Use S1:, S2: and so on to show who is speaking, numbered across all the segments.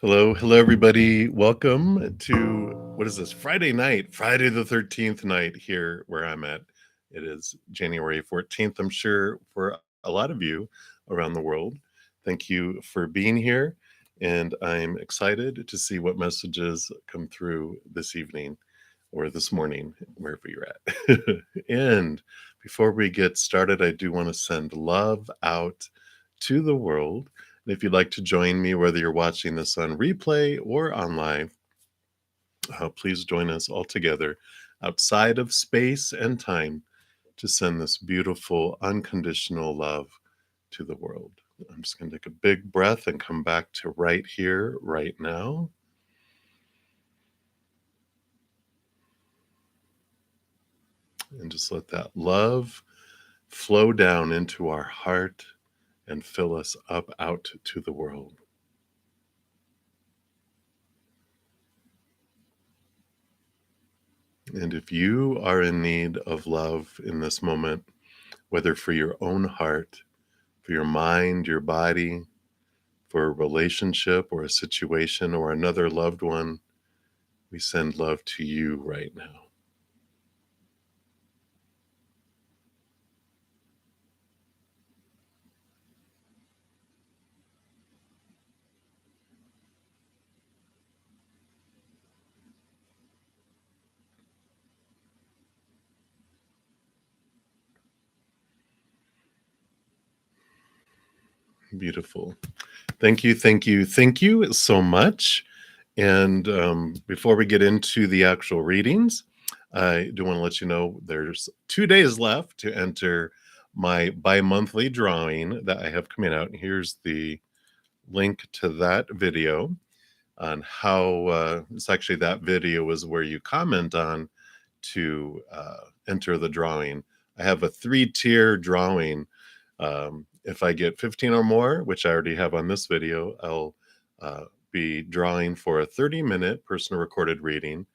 S1: Hello, everybody. Welcome to what is this? Friday night, Friday the 13th night here where I'm at. It is January 14th, I'm sure, for a lot of you around the world. Thank you for being here, and I'm excited to see what messages come through this evening or this morning, wherever you're at. And before we get started, I do want to send love out to the world. And if you'd like to join me, whether you're watching this on replay or online, please join us all together outside of space and time to send this beautiful, unconditional love to the world. I'm just going to take a big breath and come back to right here, right now. And just let that love flow down into our heart and fill us up out to the world. And if you are in need of love in this moment, whether for your own heart, for your mind, your body, for a relationship or a situation or another loved one, we send love to you right now. Beautiful. Thank you so much. And before we get into the actual readings, I do want to let you know there's 2 days left to enter my bi-monthly drawing that I have coming out. Here's the link to that video on how it's actually that video is where you comment on to enter the drawing. I have a 3-tier drawing. If I get 15 or more, which I already have on this video, I'll be drawing for a 30-minute personal recorded reading.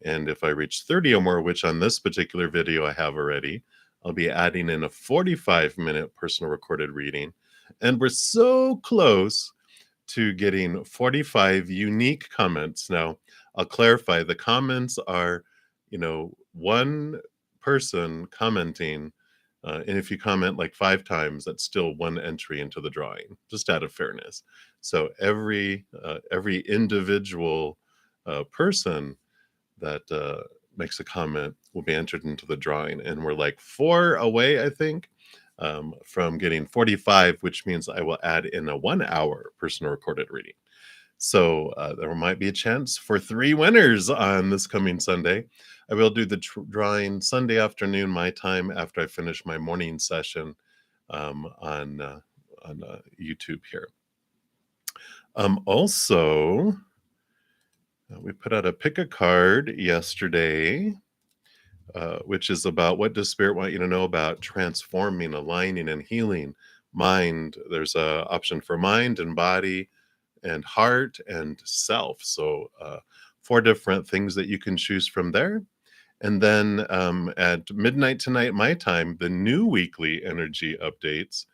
S1: And if I reach 30 or more, which on this particular video I have already, I'll be adding in a 45-minute personal recorded reading. And we're so close to getting 45 unique comments. Now, I'll clarify, the comments are, one person commenting, and if you comment like 5 times, that's still one entry into the drawing, just out of fairness. So every individual person that makes a comment will be entered into the drawing, and we're like 4 away, I think, from getting 45, which means I will add in a 1-hour personal recorded reading. So there might be a chance for 3 winners on this coming Sunday. I will do the drawing Sunday afternoon, my time, after I finish my morning session on YouTube here. Also, we put out a pick a card yesterday, which is about what does Spirit want you to know about transforming, aligning, and healing mind. There's an option for mind and body and heart and self. So 4 different things that you can choose from there. And then at midnight tonight, my time, the new weekly energy updates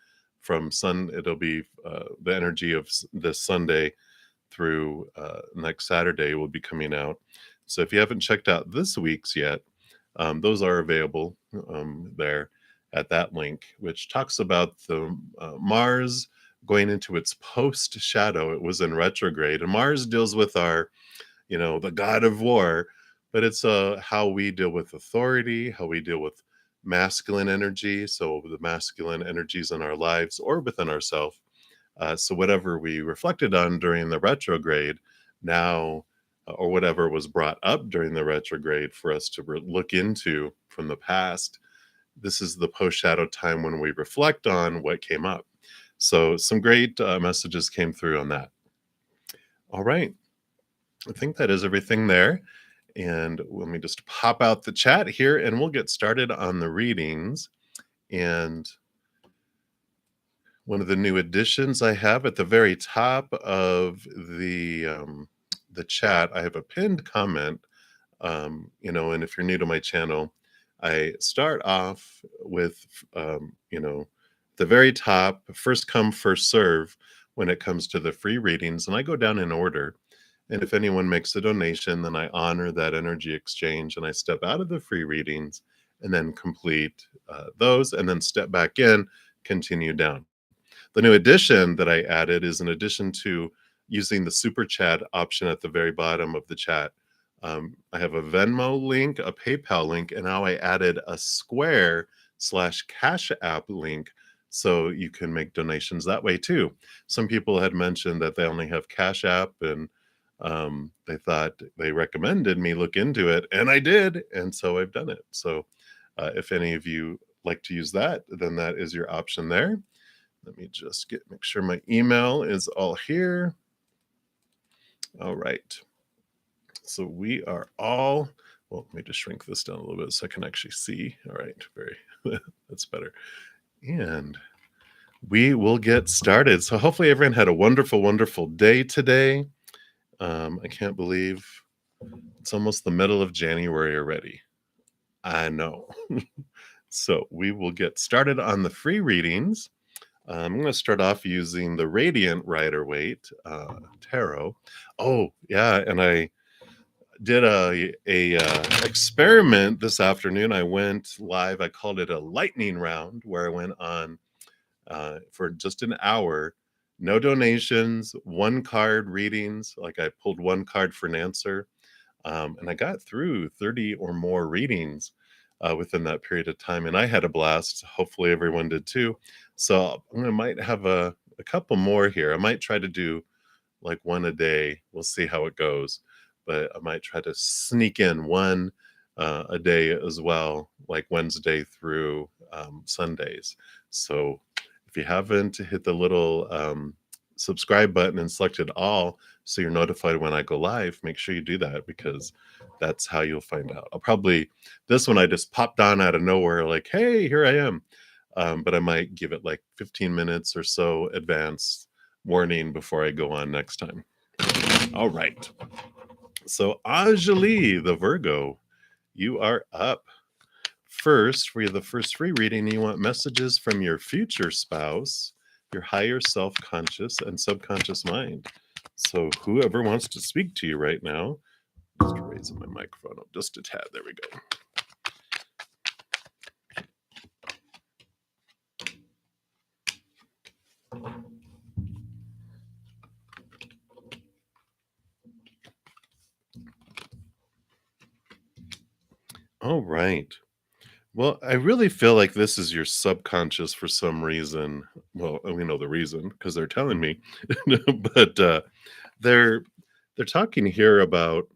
S1: from it'll be the energy of this Sunday through next Saturday will be coming out. So if you haven't checked out this week's yet, those are available there at that link, which talks about the Mars going into its post shadow. It was in retrograde, and Mars deals with our, the god of war, but it's how we deal with authority, how we deal with masculine energy. So the masculine energies in our lives or within ourselves. So whatever we reflected on during the retrograde now, or whatever was brought up during the retrograde for us to look into from the past, this is the post-shadow time when we reflect on what came up. So some great messages came through on that. All right. I think that is everything there. And let me just pop out the chat here and we'll get started on the readings. And one of the new additions I have at the very top of the chat, I have a pinned comment, and if you're new to my channel, I start off with, the very top, first come, first serve when it comes to the free readings, and I go down in order. And if anyone makes a donation, then I honor that energy exchange and I step out of the free readings and then complete those and then step back in, continue down. The new addition that I added is in addition to using the super chat option at the very bottom of the chat. I have a Venmo link, a PayPal link, and now I added a Square/Cash App link so you can make donations that way too. Some people had mentioned that they only have Cash App and they recommended me look into it, and I did, and so I've done it. So if any of you like to use that, then that is your option there. Let me just make sure my email is all here. All right. So we are all, well, let me just shrink this down a little bit so I can actually see. All right, that's better. And we will get started. So hopefully everyone had a wonderful, wonderful day today. I can't believe it's almost the middle of January already. I know. So we will get started on the free readings. I'm going to start off using the Radiant Rider-Waite Tarot. Oh, yeah, and I did a experiment this afternoon. I went live. I called it a lightning round, where I went on for just an hour, no donations, one card readings. Like I pulled one card for an answer, and I got through 30 or more readings within that period of time, and I had a blast. Hopefully everyone did too. So I might have a couple more here. I might try to do like one a day. We'll see how it goes, but I might try to sneak in one a day as well, like Wednesday through Sundays. So if you haven't, hit the little subscribe button and selected all so you're notified when I go live. Make sure you do that, because that's how you'll find out. I'll probably, this one I just popped on out of nowhere, like, hey, here I am. But I might give it like 15 minutes or so advance warning before I go on next time. All right. So Anjali, the Virgo, you are up. First, for the first free reading, you want messages from your future spouse, your higher self-conscious and subconscious mind. So whoever wants to speak to you right now, just raising my microphone up just a tad. There we go. All right. Well, I really feel like this is your subconscious for some reason. Well, we know the reason because they're telling me, but they're they're talking here about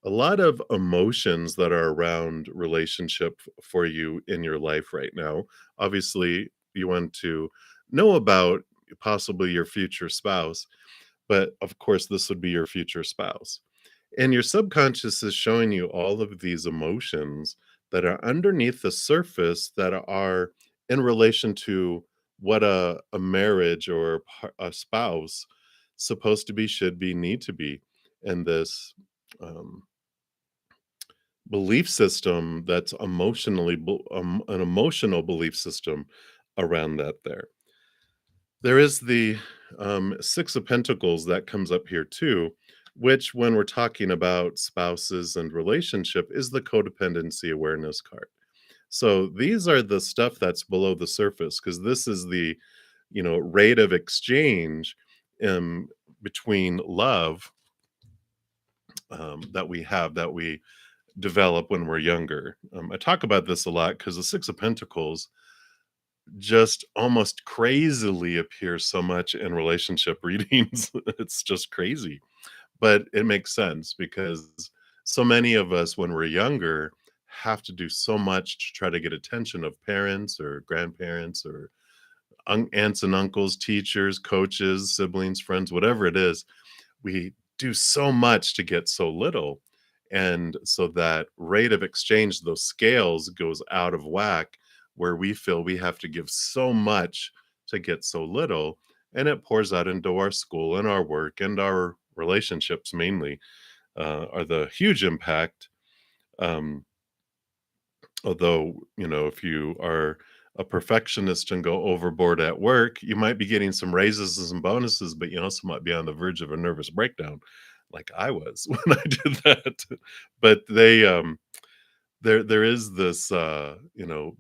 S1: a lot of emotions that are around relationship for you in your life right now. Obviously, you want to know about possibly your future spouse, but of course, this would be your future spouse. And your subconscious is showing you all of these emotions that are underneath the surface that are in relation to what a marriage or a spouse supposed to be, should be, need to be. And this um, belief system that's an emotional belief system around that there. There is the Six of Pentacles that comes up here too, which, when we're talking about spouses and relationship, is the codependency awareness card. So these are the stuff that's below the surface, because this is the, rate of exchange between love that we develop when we're younger. I talk about this a lot because the Six of Pentacles just almost crazily appears so much in relationship readings. It's just crazy, but it makes sense because so many of us, when we're younger, have to do so much to try to get attention of parents or grandparents or aunts and uncles, teachers, coaches, siblings, friends, whatever it is. We do so much to get so little. And so that rate of exchange, those scales, goes out of whack, where we feel we have to give so much to get so little. And it pours out into our school and our work and our relationships, mainly, are the huge impact. Um, Although, if you are a perfectionist and go overboard at work, you might be getting some raises and some bonuses, but you also might be on the verge of a nervous breakdown. like I was when I did that. But there is this,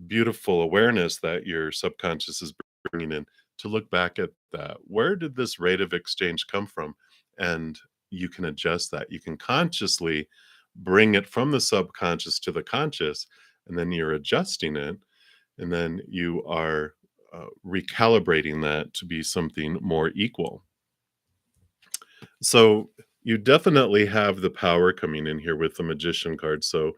S1: beautiful awareness that your subconscious is bringing in to look back at that. Where did this rate of exchange come from? And you can adjust that. You can consciously bring it from the subconscious to the conscious, and then you're adjusting it, and then you are recalibrating that to be something more equal. So you definitely have the power coming in here with the magician card. So,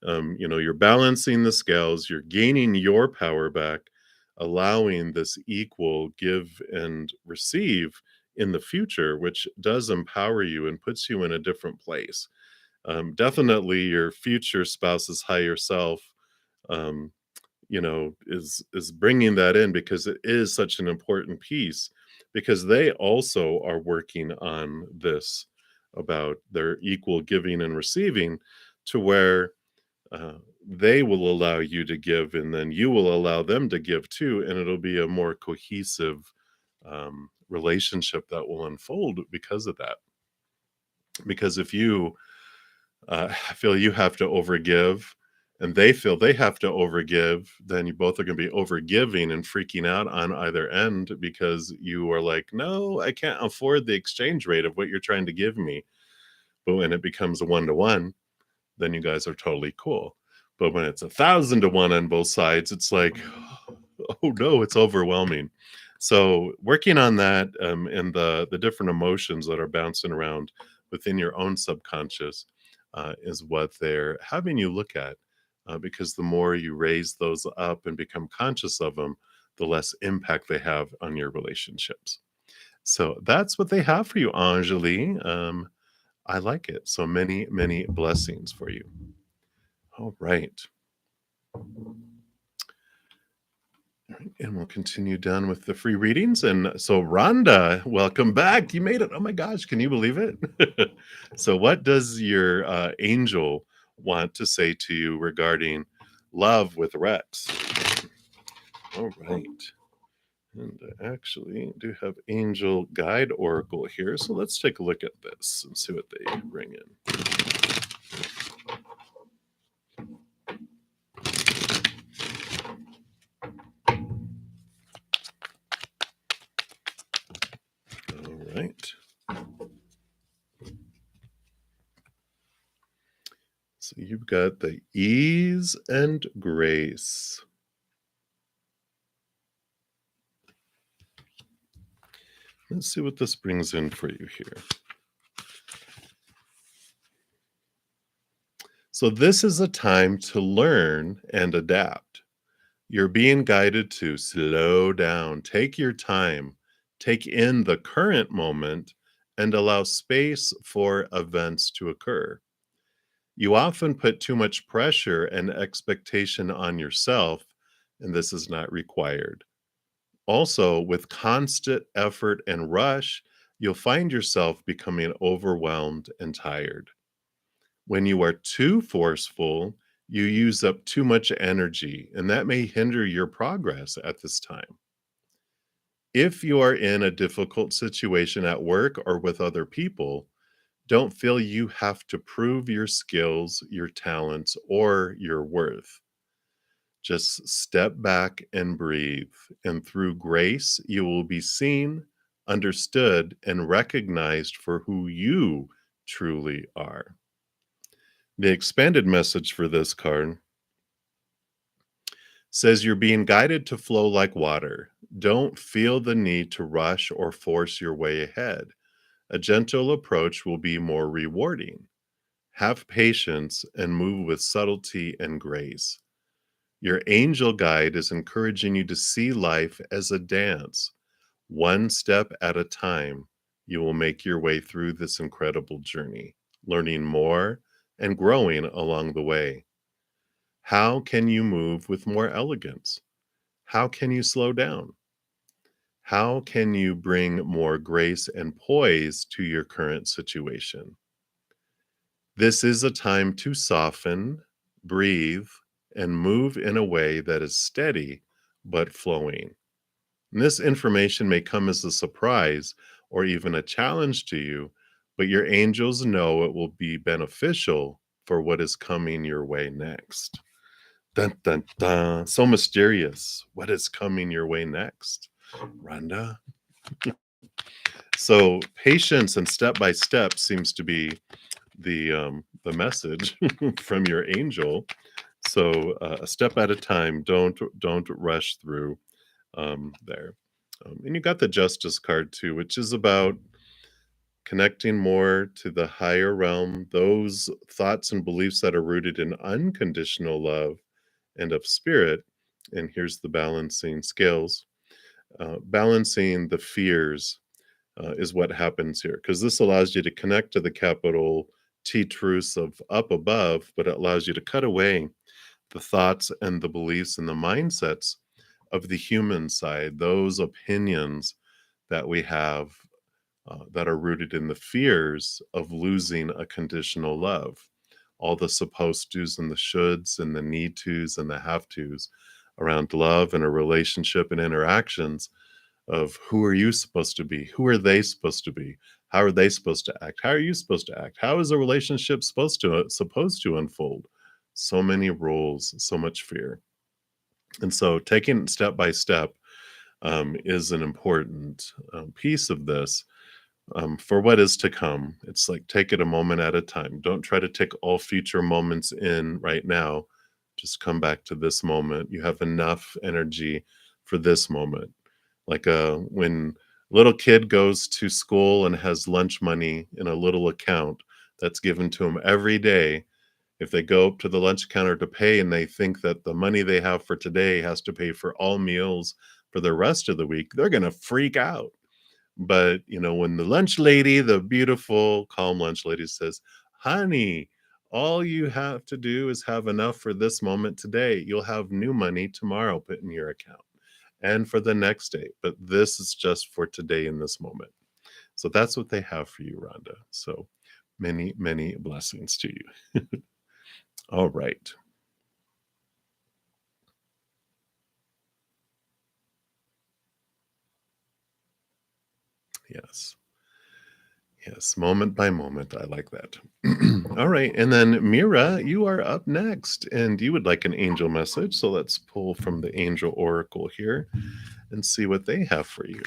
S1: you're balancing the scales, you're gaining your power back, allowing this equal give and receive in the future, which does empower you and puts you in a different place. Definitely your future spouse's higher self, um, is bringing that in because it is such an important piece, because they also are working on this about their equal giving and receiving, to where uh, they will allow you to give and then you will allow them to give too, and it'll be a more cohesive relationship that will unfold because of that. Because if you feel you have to overgive and they feel they have to overgive, then you both are going to be overgiving and freaking out on either end, because you are like, no, I can't afford the exchange rate of what you're trying to give me. But when it becomes a 1-to-1, then you guys are totally cool. But when it's 1,000-to-1 on both sides, it's like, oh no, it's overwhelming. So working on that, and the different emotions that are bouncing around within your own subconscious, is what they're having you look at, because the more you raise those up and become conscious of them, the less impact they have on your relationships. So that's what they have for you, Anjali. I like it. So many, many blessings for you. All right. And we'll continue down with the free readings. And so, Rhonda, welcome back. You made it. Oh my gosh, can you believe it? So, what does your angel want to say to you regarding love with Rex? All right. And I actually do have Angel Guide Oracle here. So, let's take a look at this and see what they bring in. All right. So you've got the ease and grace. Let's see what this brings in for you here. So this is a time to learn and adapt. You're being guided to slow down, take your time, take in the current moment, and allow space for events to occur. You often put too much pressure and expectation on yourself, and this is not required. Also, with constant effort and rush, you'll find yourself becoming overwhelmed and tired. When you are too forceful, you use up too much energy, and that may hinder your progress at this time. If you are in a difficult situation at work or with other people, don't feel you have to prove your skills, your talents, or your worth. Just step back and breathe, and through grace, you will be seen, understood, and recognized for who you truly are. The expanded message for this card says you're being guided to flow like water. Don't feel the need to rush or force your way ahead. A gentle approach will be more rewarding. Have patience and move with subtlety and grace. Your angel guide is encouraging you to see life as a dance. One step at a time, you will make your way through this incredible journey, learning more and growing along the way. How can you move with more elegance? How can you slow down? How can you bring more grace and poise to your current situation? This is a time to soften, breathe, and move in a way that is steady but flowing. And this information may come as a surprise or even a challenge to you, but your angels know it will be beneficial for what is coming your way next. Dun, dun, dun. So mysterious. What is coming your way next, Rhonda? So patience and step by step seems to be the message from your angel. So a step at a time. Don't rush through there. And you got the Justice card too, which is about connecting more to the higher realm, those thoughts and beliefs that are rooted in unconditional love and of spirit. And here's the balancing scales. Balancing the fears is what happens here, because this allows you to connect to the capital T truths of up above, but it allows you to cut away the thoughts and the beliefs and the mindsets of the human side, those opinions that we have that are rooted in the fears of losing a conditional love. All the supposed tos and the shoulds and the need tos and the have tos around love and a relationship and interactions of who are you supposed to be? Who are they supposed to be? How are they supposed to act? How are you supposed to act? How is a relationship supposed to unfold? So many rules, so much fear. And so taking it step by step is an important piece of this for what is to come. It's like take it a moment at a time. Don't try to take all future moments in right now. Just come back to this moment. You have enough energy for this moment. Like when a little kid goes to school and has lunch money in a little account that's given to them every day. If they go up to the lunch counter to pay and they think that the money they have for today has to pay for all meals for the rest of the week, they're going to freak out. But, when the lunch lady, the beautiful, calm lunch lady says, honey, all you have to do is have enough for this moment today. You'll have new money tomorrow put in your account and for the next day. But this is just for today in this moment. So that's what they have for you, Rhonda. So many, many blessings to you. All right. Yes. Yes, moment by moment. I like that. All right. And then Mira, you are up next and you would like an angel message. So let's pull from the angel oracle here and see what they have for you.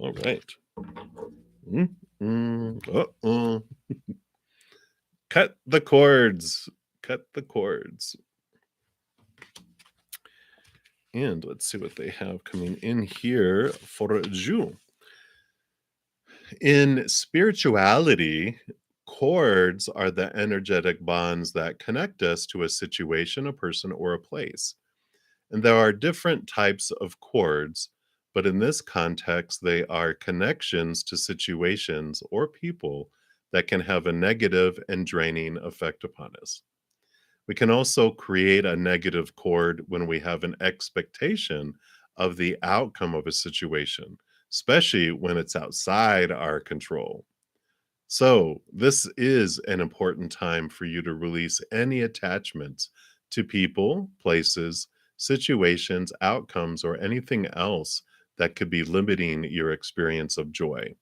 S1: All right. Uh-oh. Cut the cords. Cut the cords. And let's see what they have coming in here for you. In spirituality, cords are the energetic bonds that connect us to a situation, a person, or a place. And there are different types of cords, but in this context, they are connections to situations or people that can have a negative and draining effect upon us. We can also create a negative cord when we have an expectation of the outcome of a situation, especially when it's outside our control. So, this is an important time for you to release any attachments to people, places, situations, outcomes, or anything else that could be limiting your experience of joy.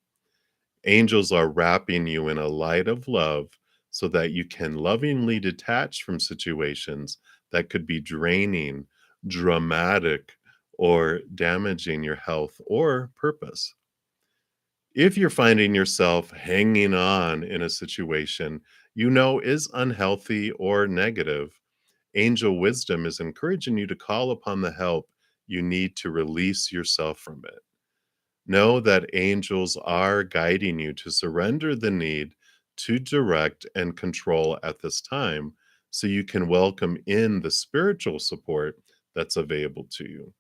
S1: Angels are wrapping you in a light of love so that you can lovingly detach from situations that could be draining, dramatic, or damaging your health or purpose. If you're finding yourself hanging on in a situation is unhealthy or negative, angel wisdom is encouraging you to call upon the help you need to release yourself from it. Know that angels are guiding you to surrender the need to direct and control at this time so you can welcome in the spiritual support that's available to you.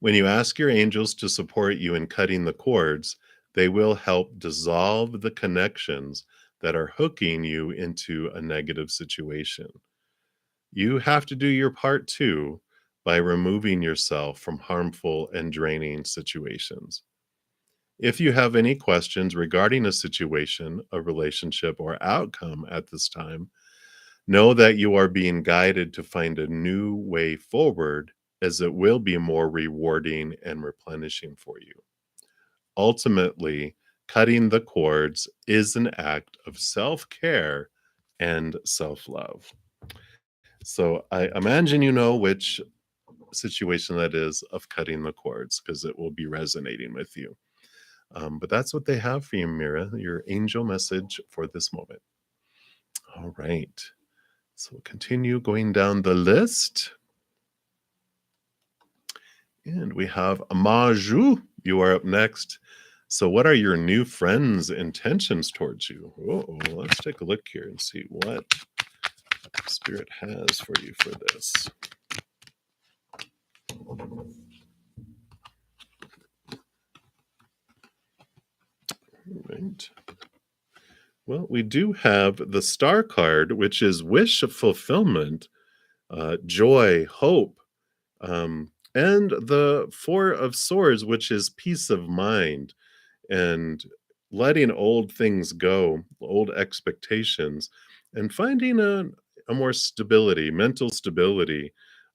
S1: When you ask your angels to support you in cutting the cords, they will help dissolve the connections that are hooking you into a negative situation. You have to do your part too by removing yourself from harmful and draining situations. If you have any questions regarding a situation, a relationship, or outcome at this time, Know that you are being guided to find a new way forward, as it will be more rewarding and replenishing for you. Ultimately, cutting the cords is an act of self care and self love. So I imagine you know which situation that is of cutting the cords because it will be resonating with you. But that's what they have for you, Mira, your angel message for this moment. All right. So we'll continue going down the list. And we have Amaju. You are up next. So, what are your new friends' intentions towards you? Oh, let's take a look here and see what Spirit has for you for this. Right. Well, we do have the Star card, which is wish fulfillment, joy, hope, and the Four of Swords, which is peace of mind and letting old things go, old expectations, and finding a more stability, mental stability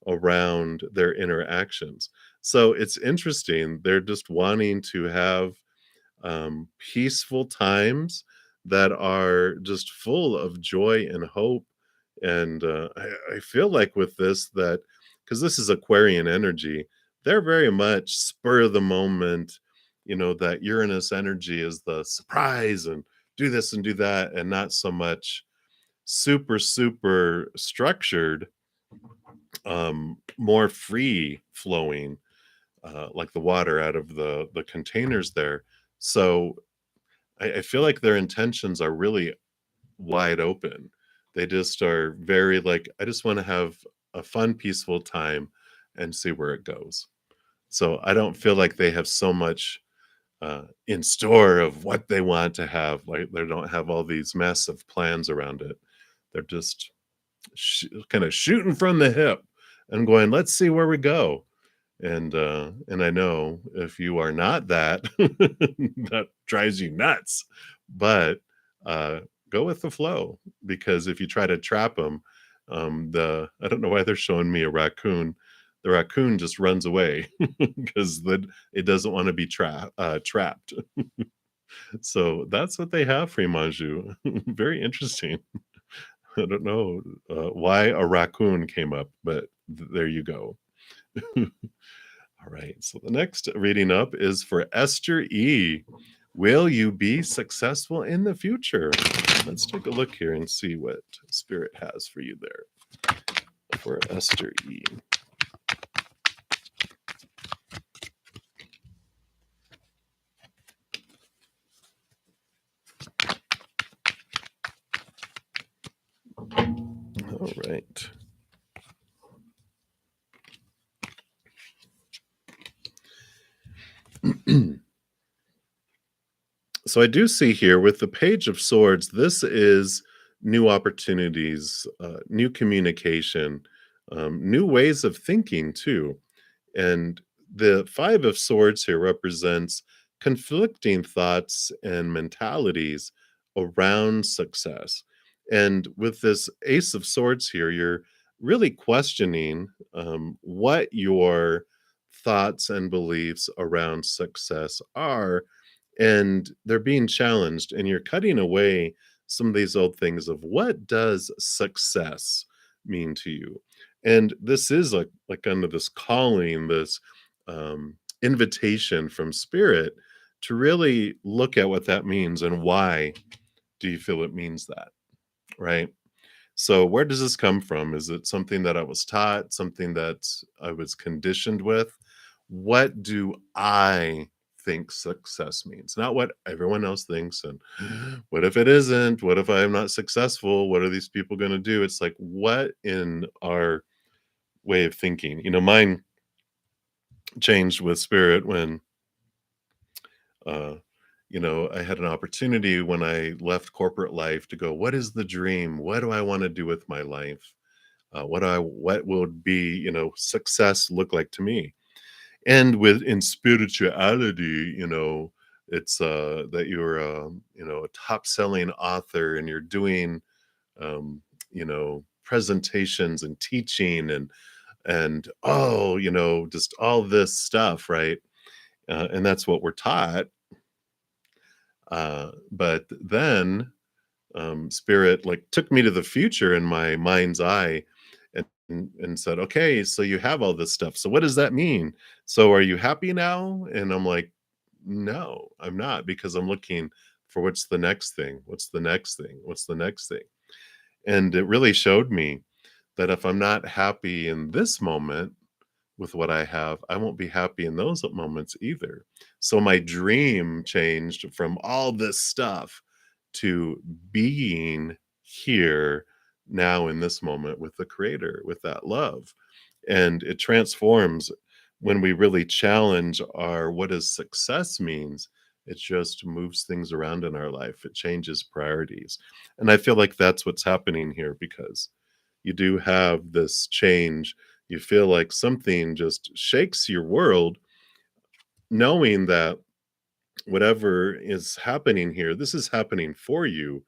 S1: around their interactions. So it's interesting. They're just wanting to have peaceful times that are just full of joy and hope. And I feel like with this, that because this is Aquarian energy, they're very much spur of the moment. That Uranus energy is the surprise and do this and do that, and not so much super, super structured, more free flowing, like the water out of the containers there. So I feel like their intentions are really wide open. They just are very like, I just want to have a fun, peaceful time and see where it goes. So I don't feel like they have so much in store of what they want to have. Like they don't have all these massive plans around it. They're just kind of shooting from the hip and going, let's see where we go. And I know if you are not that, that drives you nuts. But uh, go with the flow, because if you try to trap them, the I don't know why they're showing me a raccoon. The raccoon just runs away because it doesn't want to be trapped. So that's what they have for Imanju. Very interesting. I don't know why a raccoon came up, but there you go. All right, so the next reading up is for Esther E. Will you be successful in the future? Let's take a look here and see what Spirit has for you there for Esther E. All right. So I do see here with the Page of Swords, this is new opportunities, new communication, new ways of thinking too. And the Five of Swords here represents conflicting thoughts and mentalities around success. And with this Ace of Swords here, you're really questioning what your thoughts and beliefs around success are, and they're being challenged, and you're cutting away some of these old things of what does success mean to you. And this is like kind of this calling, this invitation from Spirit to really look at what that means and why do you feel it means that, right? So where does this come from? Is it something that I was taught, something that I was conditioned with? What do I think success means? Not what everyone else thinks. And what if it isn't? What if I'm not successful? What are these people going to do? It's like, what in our way of thinking? Mine changed with Spirit when uh I had an opportunity when I left corporate life to go, what is the dream? What do I want to do with my life? What would be, success look like to me? And in spirituality, it's that you're a top selling author and you're doing presentations and teaching and oh, just all this stuff, right? And that's what we're taught. But then spirit like took me to the future in my mind's eye and said, okay, so you have all this stuff, so what does that mean? So are you happy now? And I'm like, no, I'm not, because I'm looking for what's the next thing, what's the next thing, what's the next thing. And it really showed me that if I'm not happy in this moment with what I have, I won't be happy in those moments either. So my dream changed from all this stuff to being here now in this moment with the creator, with that love. And it transforms when we really challenge our what does success means. It just moves things around in our life. It changes priorities. And I feel like that's what's happening here, because you do have this change. You feel like something just shakes your world, knowing that whatever is happening here, this is happening for you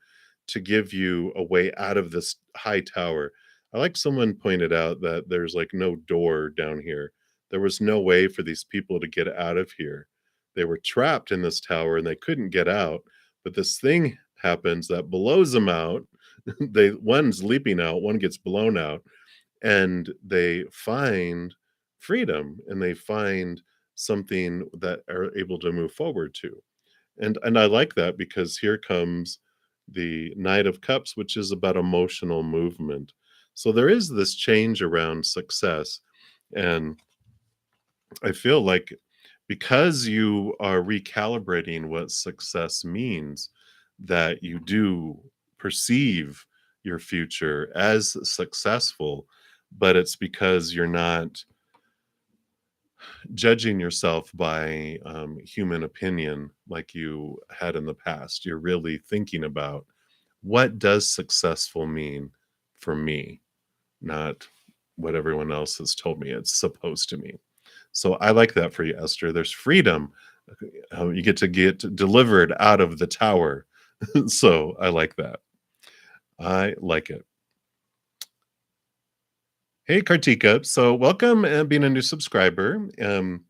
S1: to give you a way out of this high tower. I like someone pointed out that there's like no door down here. There was no way for these people to get out of here. They were trapped in this tower and they couldn't get out. But this thing happens that blows them out. One's leaping out, one gets blown out, and they find freedom and they find something that are able to move forward to. And I like that, because here comes the Knight of Cups, which is about emotional movement. So there is this change around success. And I feel like because you are recalibrating what success means, that you do perceive your future as successful, but it's because you're not judging yourself by human opinion like you had in the past. You're really thinking about what does successful mean for me, not what everyone else has told me it's supposed to mean. So I like that for you, Esther. There's freedom. You get delivered out of the tower. So I like that. I like it. Hey, Kartika. So welcome and being a new subscriber. The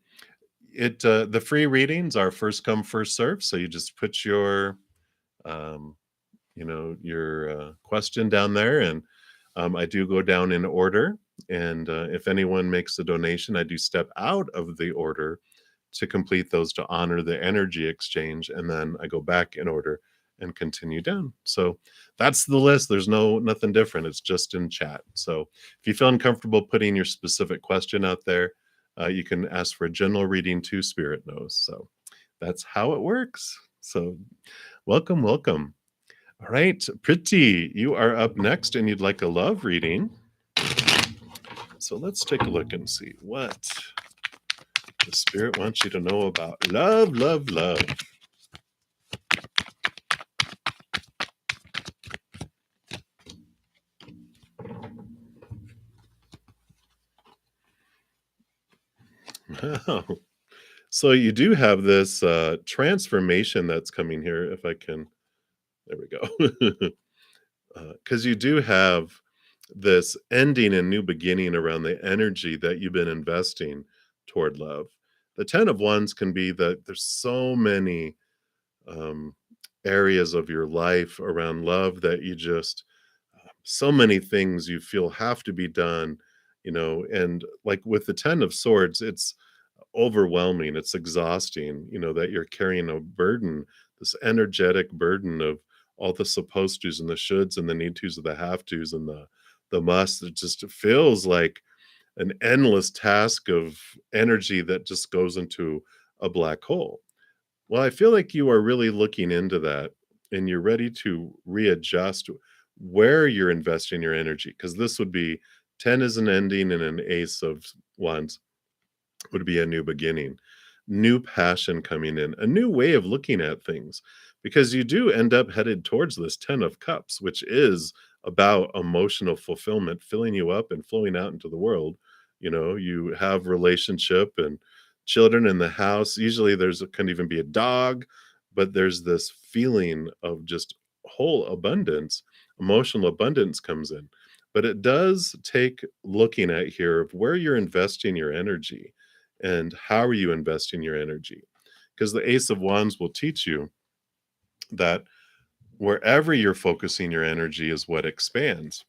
S1: free readings are first come, first serve. So you just put um, your question down there, and I do go down in order. And if anyone makes a donation, I do step out of the order to complete those to honor the energy exchange, and then I go back in order and continue down. So that's the list. There's nothing different. It's just in chat. So if you feel uncomfortable putting your specific question out there, you can ask for a general reading too. Spirit knows. So that's how it works. So welcome, welcome. All right, Pretty, you are up next and you'd like a love reading. So let's take a look and see what the spirit wants you to know about love, love, love. Wow. So you do have this transformation that's coming here. If I can, there we go. Because you do have this ending and new beginning around the energy that you've been investing toward love. The 10 of Wands can be that there's so many um, areas of your life around love that you just, so many things you feel have to be done, and like with the 10 of Swords, it's overwhelming, it's exhausting, that you're carrying a burden, this energetic burden of all the supposed tos and the shoulds and the need tos and the have tos and the must. It just feels like an endless task of energy that just goes into a black hole. Well, I feel like you are really looking into that and you're ready to readjust where you're investing your energy, because this would be 10 is an ending and an ace of wands would be a new beginning, new passion coming in, a new way of looking at things, because you do end up headed towards this 10 of cups, which is about emotional fulfillment, filling you up and flowing out into the world. You have relationship and children in the house. Usually can even be a dog, but there's this feeling of just whole abundance emotional abundance comes in. But it does take looking at here of where you're investing your energy and how are you investing your energy. Because the Ace of Wands will teach you that wherever you're focusing your energy is what expands.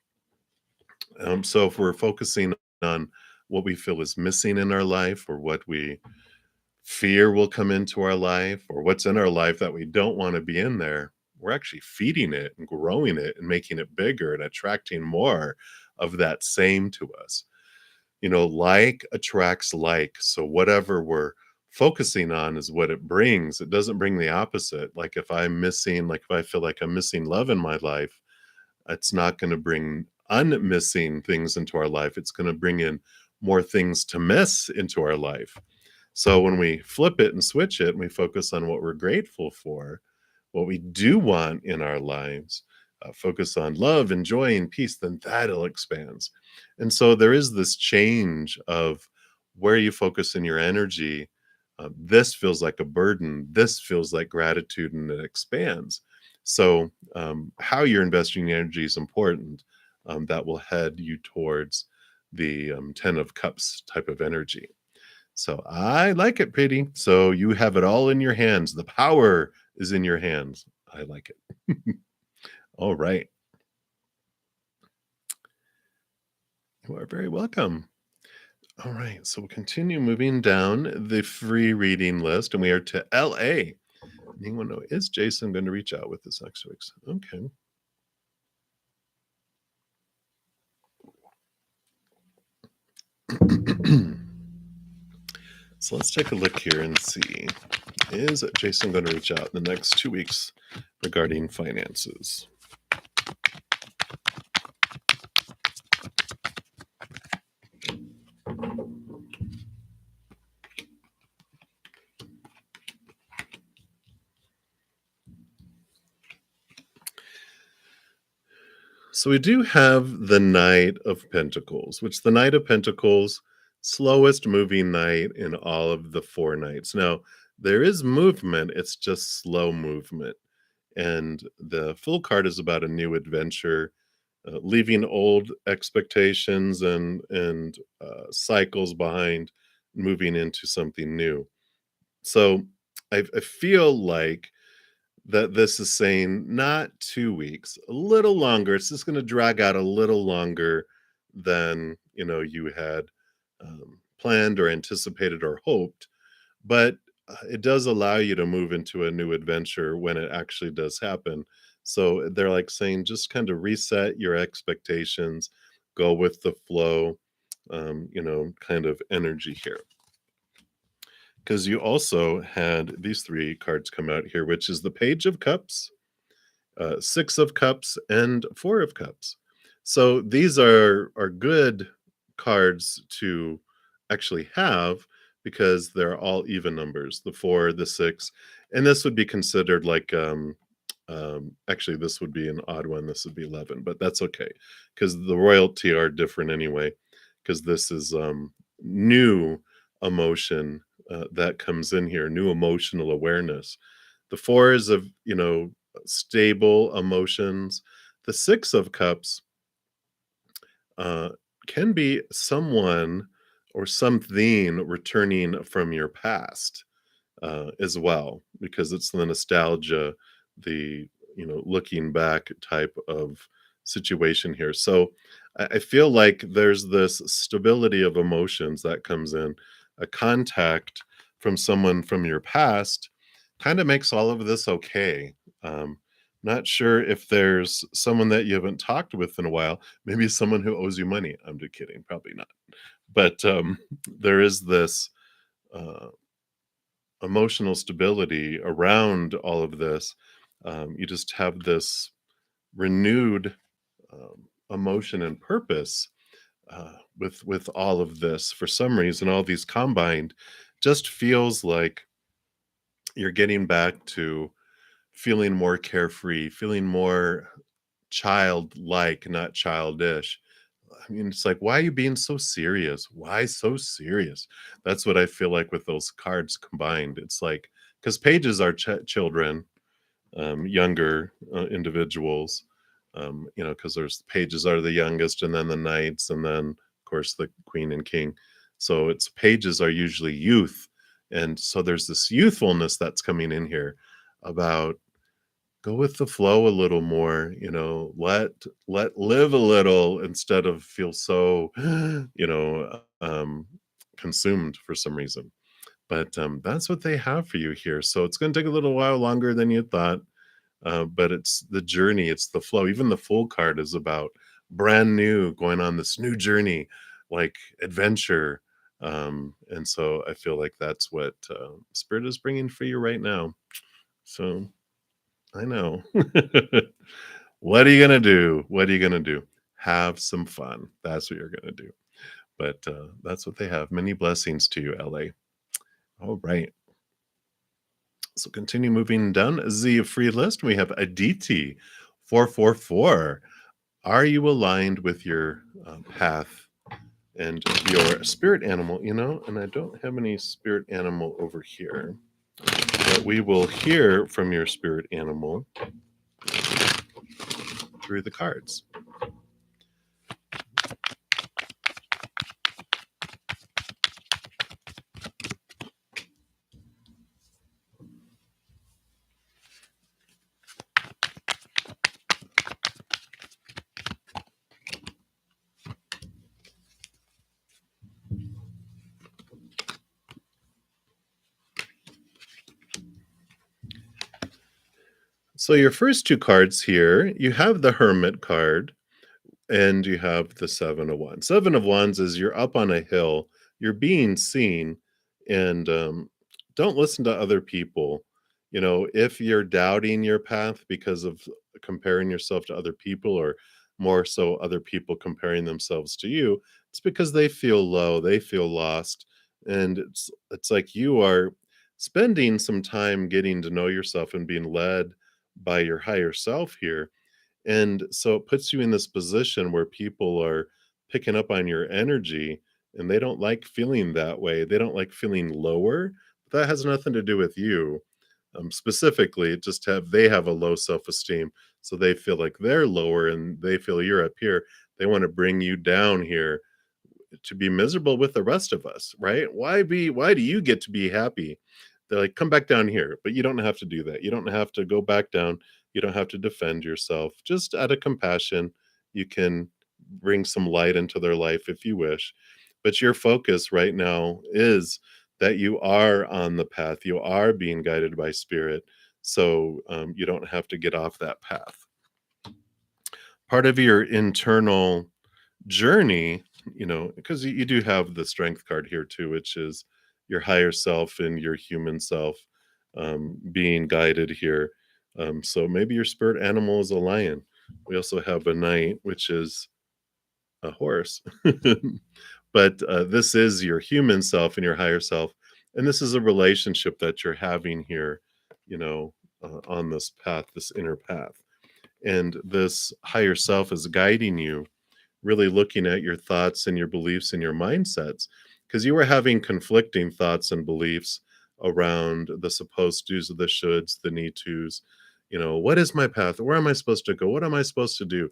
S1: So if we're focusing on what we feel is missing in our life or what we fear will come into our life or what's in our life that we don't want to be in there, we're actually feeding it and growing it and making it bigger and attracting more of that same to us. Like attracts like. So whatever we're focusing on is what it brings. It doesn't bring the opposite. Like if I feel like I'm missing love in my life, it's not going to bring unmissing things into our life. It's going to bring in more things to miss into our life. So when we flip it and switch it and we focus on what we're grateful for, what we do want in our lives, focus on love and joy and peace, then that'll expands. And so there is this change of where you focus in your energy. This feels like a burden. This feels like gratitude, and it expands. So how you're investing your energy is important. That will head you towards the 10 of Cups type of energy. So I like it, Pretty. So you have it all in your hands. The power is in your hands. I like it. All right. You are very welcome. All right. So we'll continue moving down the free reading list, and we are to LA. Anyone know, is Jason going to reach out with this next week's? Okay. So let's take a look here and see. Is Jason going to reach out in the next 2 weeks regarding finances? So we do have the Knight of Pentacles, which the Knight of Pentacles, slowest moving knight in all of the 4 knights. Now, there is movement, it's just slow movement. And the full card is about a new adventure, leaving old expectations and cycles behind, moving into something new. So I feel like that this is saying not 2 weeks, a little longer. It's just gonna drag out a little longer than, you had, planned or anticipated or hoped, but, it does allow you to move into a new adventure when it actually does happen. So they're, like, saying, "Just kinda reset your expectations, go with the flow," kind of energy here. Because you also had these 3 cards come out here, which is the Page of Cups, 6 of Cups, and 4 of Cups. So these are good cards to actually have because they're all even numbers, the 4, the 6, and this would be considered like, actually, this would be an odd one, this would be 11, but that's okay because the royalty are different anyway. Because this is, new emotion, that comes in here, new emotional awareness. The 4 is of, stable emotions. The 6 of Cups, uh, can be someone or something returning from your past, as well, because it's the nostalgia, the, looking back type of situation here. So I feel like there's this stability of emotions that comes in. A contact from someone from your past kind of makes all of this okay. Not sure if there's someone that you haven't talked with in a while, maybe someone who owes you money. I'm just kidding, probably not. But there is this uh, emotional stability around all of this. You just have this renewed emotion and purpose with all of this. For some reason, all these combined just feels like you're getting back to feeling more carefree, feeling more childlike, not childish. I mean, it's like, why are you being so serious? Why so serious? That's what I feel like with those cards combined. It's like, because pages are children, younger individuals. Because there's pages are the youngest, and then the knights, and then of course the queen and king. So it's pages are usually youth, and so there's this youthfulness that's coming in here about go with the flow a little more, let live a little instead of feel so consumed for some reason. But that's what they have for you here. So it's going to take a little while longer than you thought, but it's the journey, it's the flow. Even the full card is about brand new, going on this new journey, like adventure. And so I feel like that's what Spirit is bringing for you right now. So I know. What are you going to do? What are you going to do? Have some fun. That's what you're going to do. But that's what they have. Many blessings to you, LA. All right. So continue moving down the free list. We have Aditi 444. Are you aligned with your path and your spirit animal? And I don't have any spirit animal over here, but we will hear from your spirit animal through the cards. So your first two cards here, you have the Hermit card and you have the Seven of Wands. Seven of Wands is you're up on a hill, you're being seen, and don't listen to other people. If you're doubting your path because of comparing yourself to other people, or more so other people comparing themselves to you, it's because they feel low, they feel lost, and it's like you are spending some time getting to know yourself and being led by your higher self here. And so it puts you in this position where people are picking up on your energy and they don't like feeling that way. They don't like feeling lower. But that has nothing to do with you. Specifically, they have a low self-esteem. So they feel like they're lower and they feel you're up here. They want to bring you down here to be miserable with the rest of us, right? Why do you get to be happy? They're like, come back down here, but you don't have to do that. You don't have to go back down. You don't have to defend yourself. Just out of compassion, you can bring some light into their life if you wish. But your focus right now is that you are on the path. You are being guided by spirit. So you don't have to get off that path. Part of your internal journey, because you do have the strength card here too, which is your higher self and your human self being guided here. So maybe your spirit animal is a lion. We also have a knight, which is a horse. But this is your human self and your higher self. And this is a relationship that you're having here, on this path, this inner path. And this higher self is guiding you, really looking at your thoughts and your beliefs and your mindsets, because you were having conflicting thoughts and beliefs around the supposed do's, the shoulds, the need tos. What is my path? Where am I supposed to go? What am I supposed to do?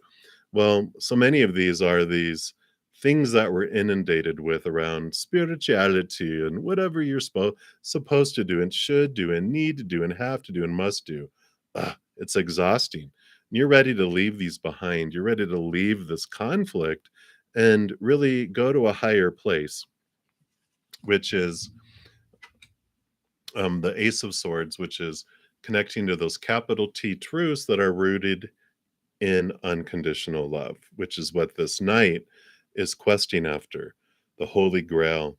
S1: Well, so many of these are these things that we're inundated with around spirituality and whatever you're supposed to do and should do and need to do and have to do and must do. It's exhausting. You're ready to leave these behind. You're ready to leave this conflict and really go to a higher place, which is the Ace of Swords, which is connecting to those capital T truths that are rooted in unconditional love, which is what this knight is questing after, the Holy Grail,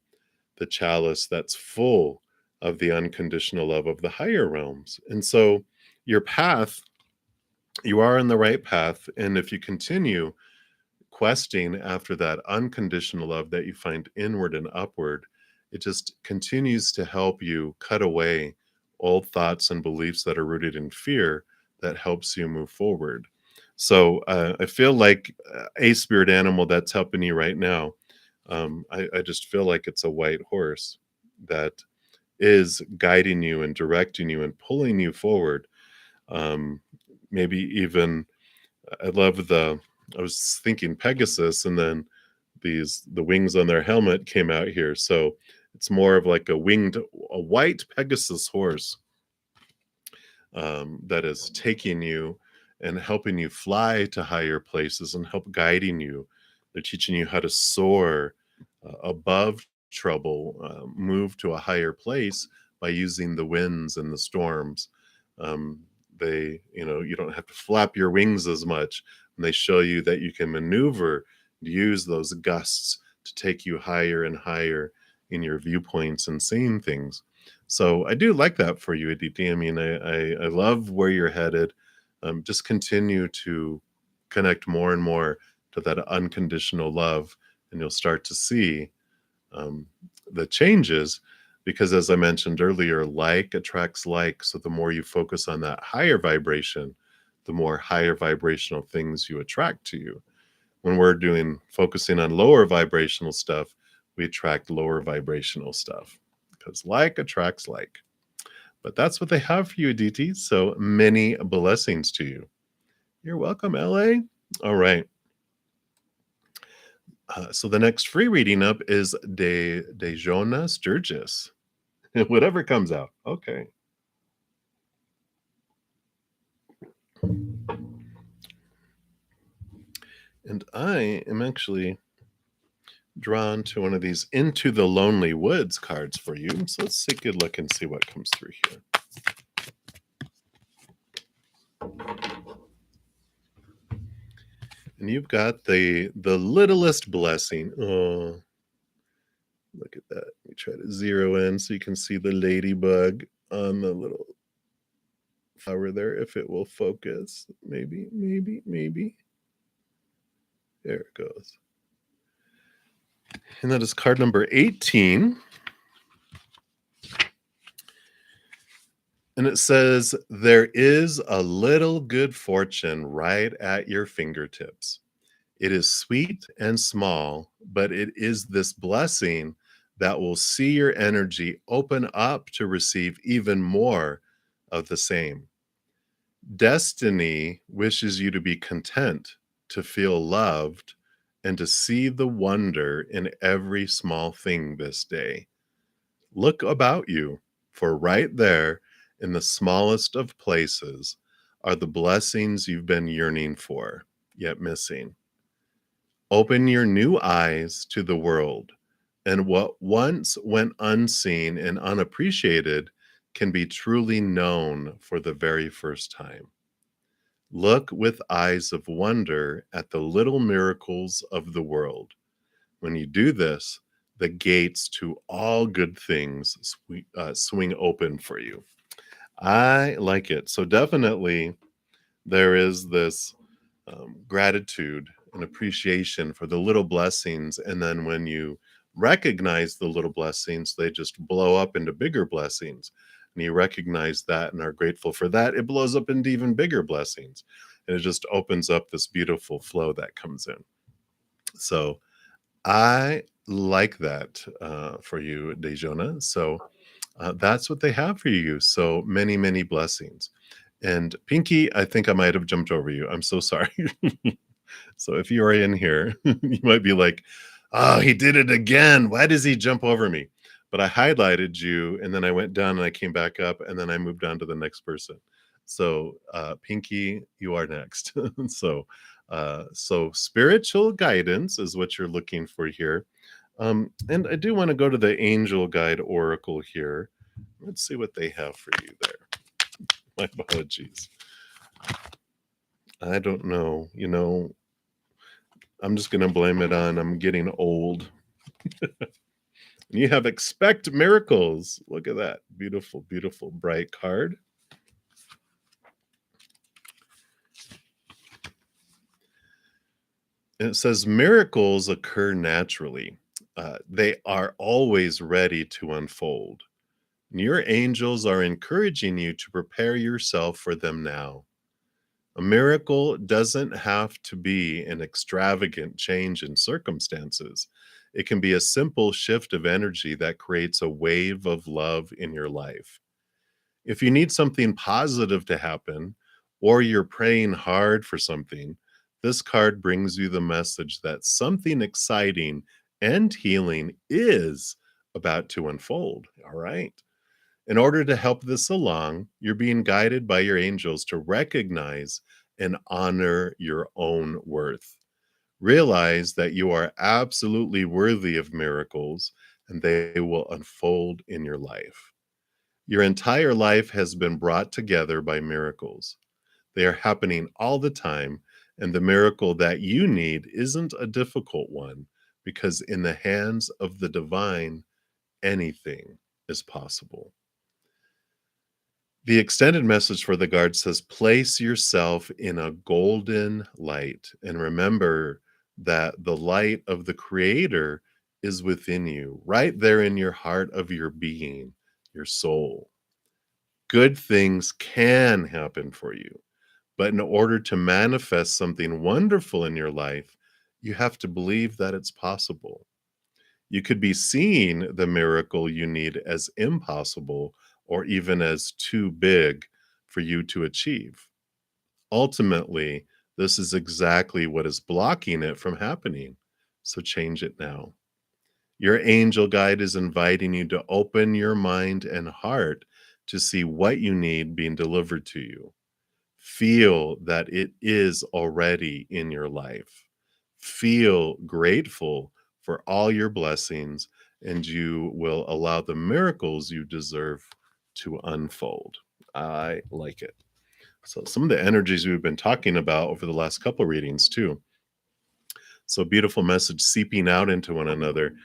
S1: the chalice that's full of the unconditional love of the higher realms. And so your path, you are in the right path. And if you continue questing after that unconditional love that you find inward and upward, it just continues to help you cut away old thoughts and beliefs that are rooted in fear that helps you move forward. So I feel like a spirit animal that's helping you right now, I just feel like it's a white horse that is guiding you and directing you and pulling you forward. Maybe even I love I was thinking Pegasus, and then the wings on their helmet came out here. So it's more of like a white Pegasus horse that is taking you and helping you fly to higher places and help guiding you. They're teaching you how to soar above trouble, move to a higher place by using the winds and the storms. Um, you don't have to flap your wings as much. And they show you that you can maneuver, use those gusts to take you higher and higher in your viewpoints and seeing things. So I do like that for you, Aditi. I mean, I love where you're headed. Just continue to connect more and more to that unconditional love, and you'll start to see um, the changes. Because as I mentioned earlier, like attracts like. So the more you focus on that higher vibration, the more higher vibrational things you attract to you. When we're focusing on lower vibrational stuff, we attract lower vibrational stuff, because like attracts like. But that's what they have for you, Aditi. So many blessings to you. You're welcome, LA. All right. So the next free reading up is Dejona Sturgis. Whatever comes out. Okay. And I am actually drawn to one of these Into the Lonely Woods cards for you. So let's take a look and see what comes through here. And you've got the littlest blessing. Oh, look at that. We try to zero in so you can see the ladybug on the little flower there, if it will focus. Maybe. There it goes. And that is card number 18. And it says, there is a little good fortune right at your fingertips. It is sweet and small, but it is this blessing that will see your energy open up to receive even more of the same. Destiny wishes you to be content, to feel loved, and to see the wonder in every small thing this day. Look about you, for right there, in the smallest of places, are the blessings you've been yearning for, yet missing. Open your new eyes to the world, and what once went unseen and unappreciated can be truly known for the very first time. Look with eyes of wonder at the little miracles of the world. When you do this, the gates to all good things swing open for you. I like it. So definitely there is this gratitude and appreciation for the little blessings. And then when you recognize the little blessings, they just blow up into bigger blessings. And you recognize that and are grateful for that, it blows up into even bigger blessings. And it just opens up this beautiful flow that comes in. So I like that for you, Dejona. So that's what they have for you. So many, many blessings. And Pinky, I think I might have jumped over you. I'm so sorry. So if you are in here, you might be like, oh, he did it again. Why does he jump over me? But I highlighted you, and then I went down and I came back up, and then I moved on to the next person. So Pinky, you are next. So spiritual guidance is what you're looking for here. And I do want to go to the angel guide oracle here. Let's see what they have for you there. My apologies. I don't know. I'm just going to blame it on I'm getting old. You have expect miracles. Look at that. Beautiful, beautiful, bright card. And it says miracles occur naturally. They are always ready to unfold. Your angels are encouraging you to prepare yourself for them now. A miracle doesn't have to be an extravagant change in circumstances. It can be a simple shift of energy that creates a wave of love in your life. If you need something positive to happen, or you're praying hard for something, this card brings you the message that something exciting and healing is about to unfold. All right. In order to help this along, you're being guided by your angels to recognize and honor your own worth. Realize that you are absolutely worthy of miracles and they will unfold in your life. Your entire life has been brought together by miracles. They are happening all the time, and the miracle that you need isn't a difficult one because in the hands of the divine, anything is possible. The extended message for the guard says, place yourself in a golden light and remember that the light of the Creator is within you, right there in your heart of your being, your soul. Good things can happen for you, but in order to manifest something wonderful in your life, you have to believe that it's possible. You could be seeing the miracle you need as impossible or even as too big for you to achieve. Ultimately, this is exactly what is blocking it from happening. So change it now. Your angel guide is inviting you to open your mind and heart to see what you need being delivered to you. Feel that it is already in your life. Feel grateful for all your blessings, and you will allow the miracles you deserve to unfold. I like it. So, some of the energies we've been talking about over the last couple readings, too. So, beautiful message seeping out into one another,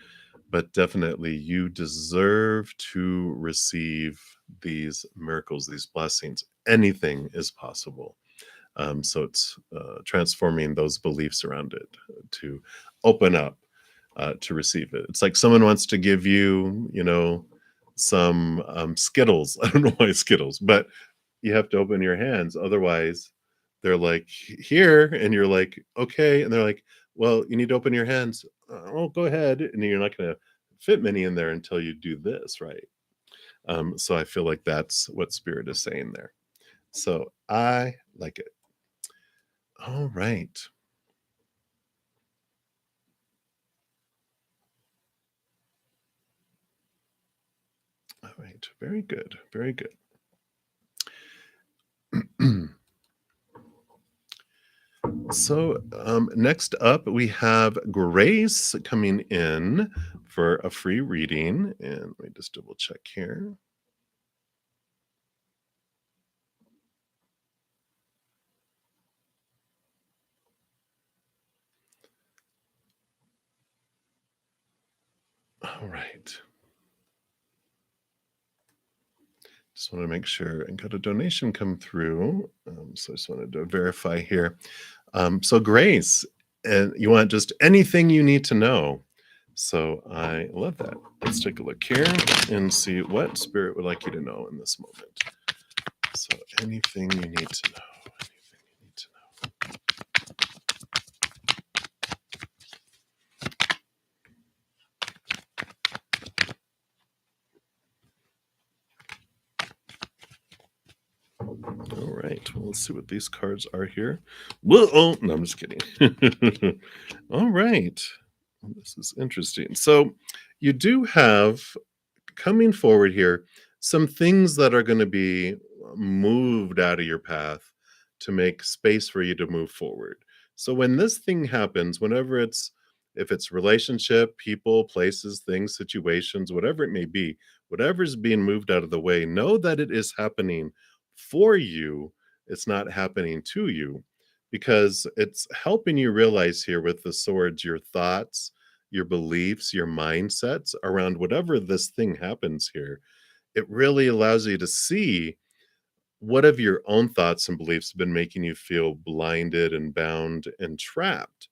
S1: but definitely you deserve to receive these miracles, these blessings. Anything is possible. So it's transforming those beliefs around it to open up to receive it. It's like someone wants to give you, some Skittles. I don't know why Skittles, but you have to open your hands. Otherwise, they're like, here. And you're like, okay. And they're like, well, you need to open your hands. Oh, go ahead. And you're not going to fit many in there until you do this, right? So I feel like that's what Spirit is saying there. So I like it. All right. All right. Very good. Very good. So next up, we have Grace coming in for a free reading. And let me just double check here. All right. Just want to make sure and got a donation come through. So I just wanted to verify here. So Grace, and you want just anything you need to know. So I love that. Let's take a look here and see what Spirit would like you to know in this moment. So anything you need to know. Anything you need to know. All right. Well, let's see what these cards are here. Whoa! Oh, no, I'm just kidding. All right. This is interesting. So you do have coming forward here some things that are going to be moved out of your path to make space for you to move forward. So when this thing happens, whenever it's if it's relationship, people, places, things, situations, whatever it may be, whatever's being moved out of the way, know that it is happening for you. It's not happening to you because it's helping you realize here with the swords your thoughts, your beliefs, your mindsets around whatever this thing happens here. It really allows you to see what of your own thoughts and beliefs have been making you feel blinded and bound and trapped.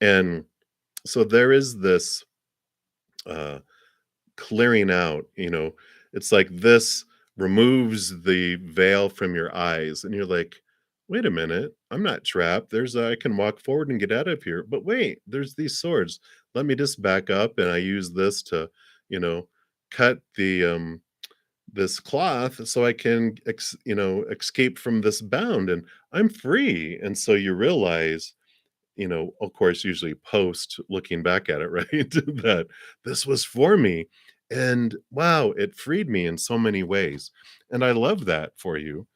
S1: And so there is this uh, clearing out, it's like this removes the veil from your eyes, and you're like, wait a minute, I'm not trapped. I can walk forward and get out of here. But wait, there's these swords. Let me just back up, and I use this to, you know, cut this cloth so I can escape from this bound, and I'm free. And so you realize, of course, usually post looking back at it, right? That this was for me. And wow, it freed me in so many ways. And I love that for you,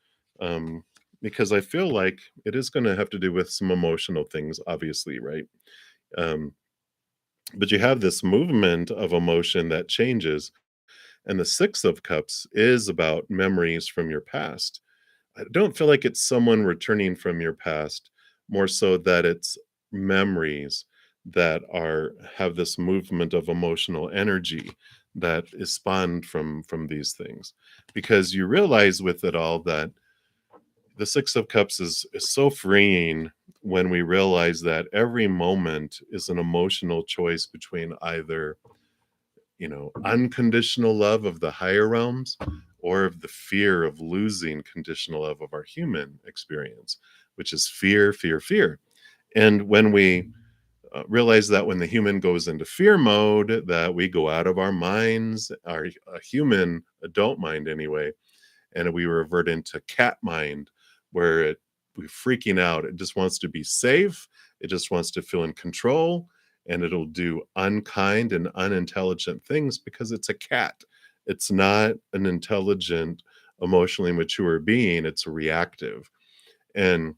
S1: um, because I feel like it is going to have to do with some emotional things, obviously, right? Um, but you have this movement of emotion that changes. And the Six of Cups is about memories from your past. I don't feel like it's someone returning from your past, more so that it's memories that are have this movement of emotional energy that is spawned from these things. Because you realize with it all that the Six of Cups is so freeing when we realize that every moment is an emotional choice between either unconditional love of the higher realms or of the fear of losing conditional love of our human experience, which is fear, fear, fear. And when we realize that when the human goes into fear mode, that we go out of our minds, our human adult mind anyway, and we revert into cat mind, where we're freaking out. It just wants to be safe. It just wants to feel in control, and it'll do unkind and unintelligent things because it's a cat. It's not an intelligent, emotionally mature being. It's reactive. And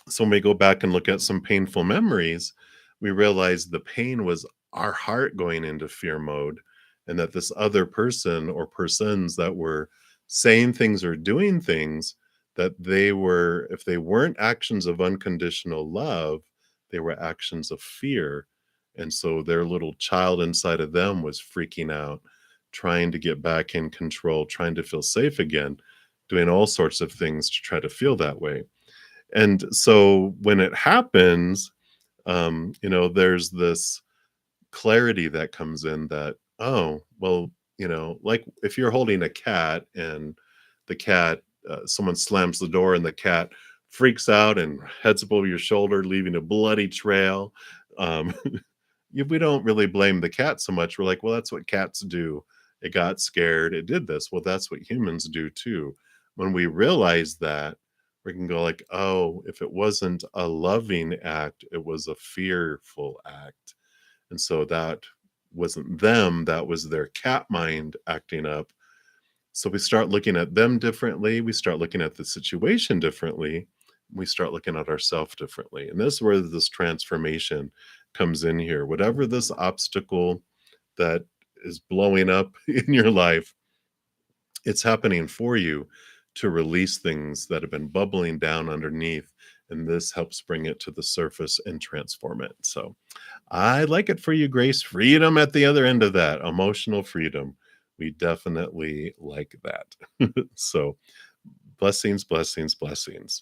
S1: so when we go back and look at some painful memories, we realize the pain was our heart going into fear mode, and that this other person or persons that were saying things or doing things, that they were, if they weren't actions of unconditional love, they were actions of fear. And so their little child inside of them was freaking out, trying to get back in control, trying to feel safe again, doing all sorts of things to try to feel that way. And so when it happens, there's this clarity that comes in that, oh, well, like if you're holding a cat and the cat, someone slams the door and the cat freaks out and heads up over your shoulder, leaving a bloody trail. Um, we don't really blame the cat so much. We're like, well, that's what cats do. It got scared. It did this. Well, that's what humans do too. When we realize that, we can go like, oh, if it wasn't a loving act, it was a fearful act. And so that wasn't them, that was their cat mind acting up. So we start looking at them differently. We start looking at the situation differently. We start looking at ourselves differently. And this is where this transformation comes in here. Whatever this obstacle that is blowing up in your life, it's happening for you to release things that have been bubbling down underneath. And this helps bring it to the surface and transform it. So I like it for you, Grace. Freedom at the other end of that, emotional freedom. We definitely like that. So blessings, blessings, blessings.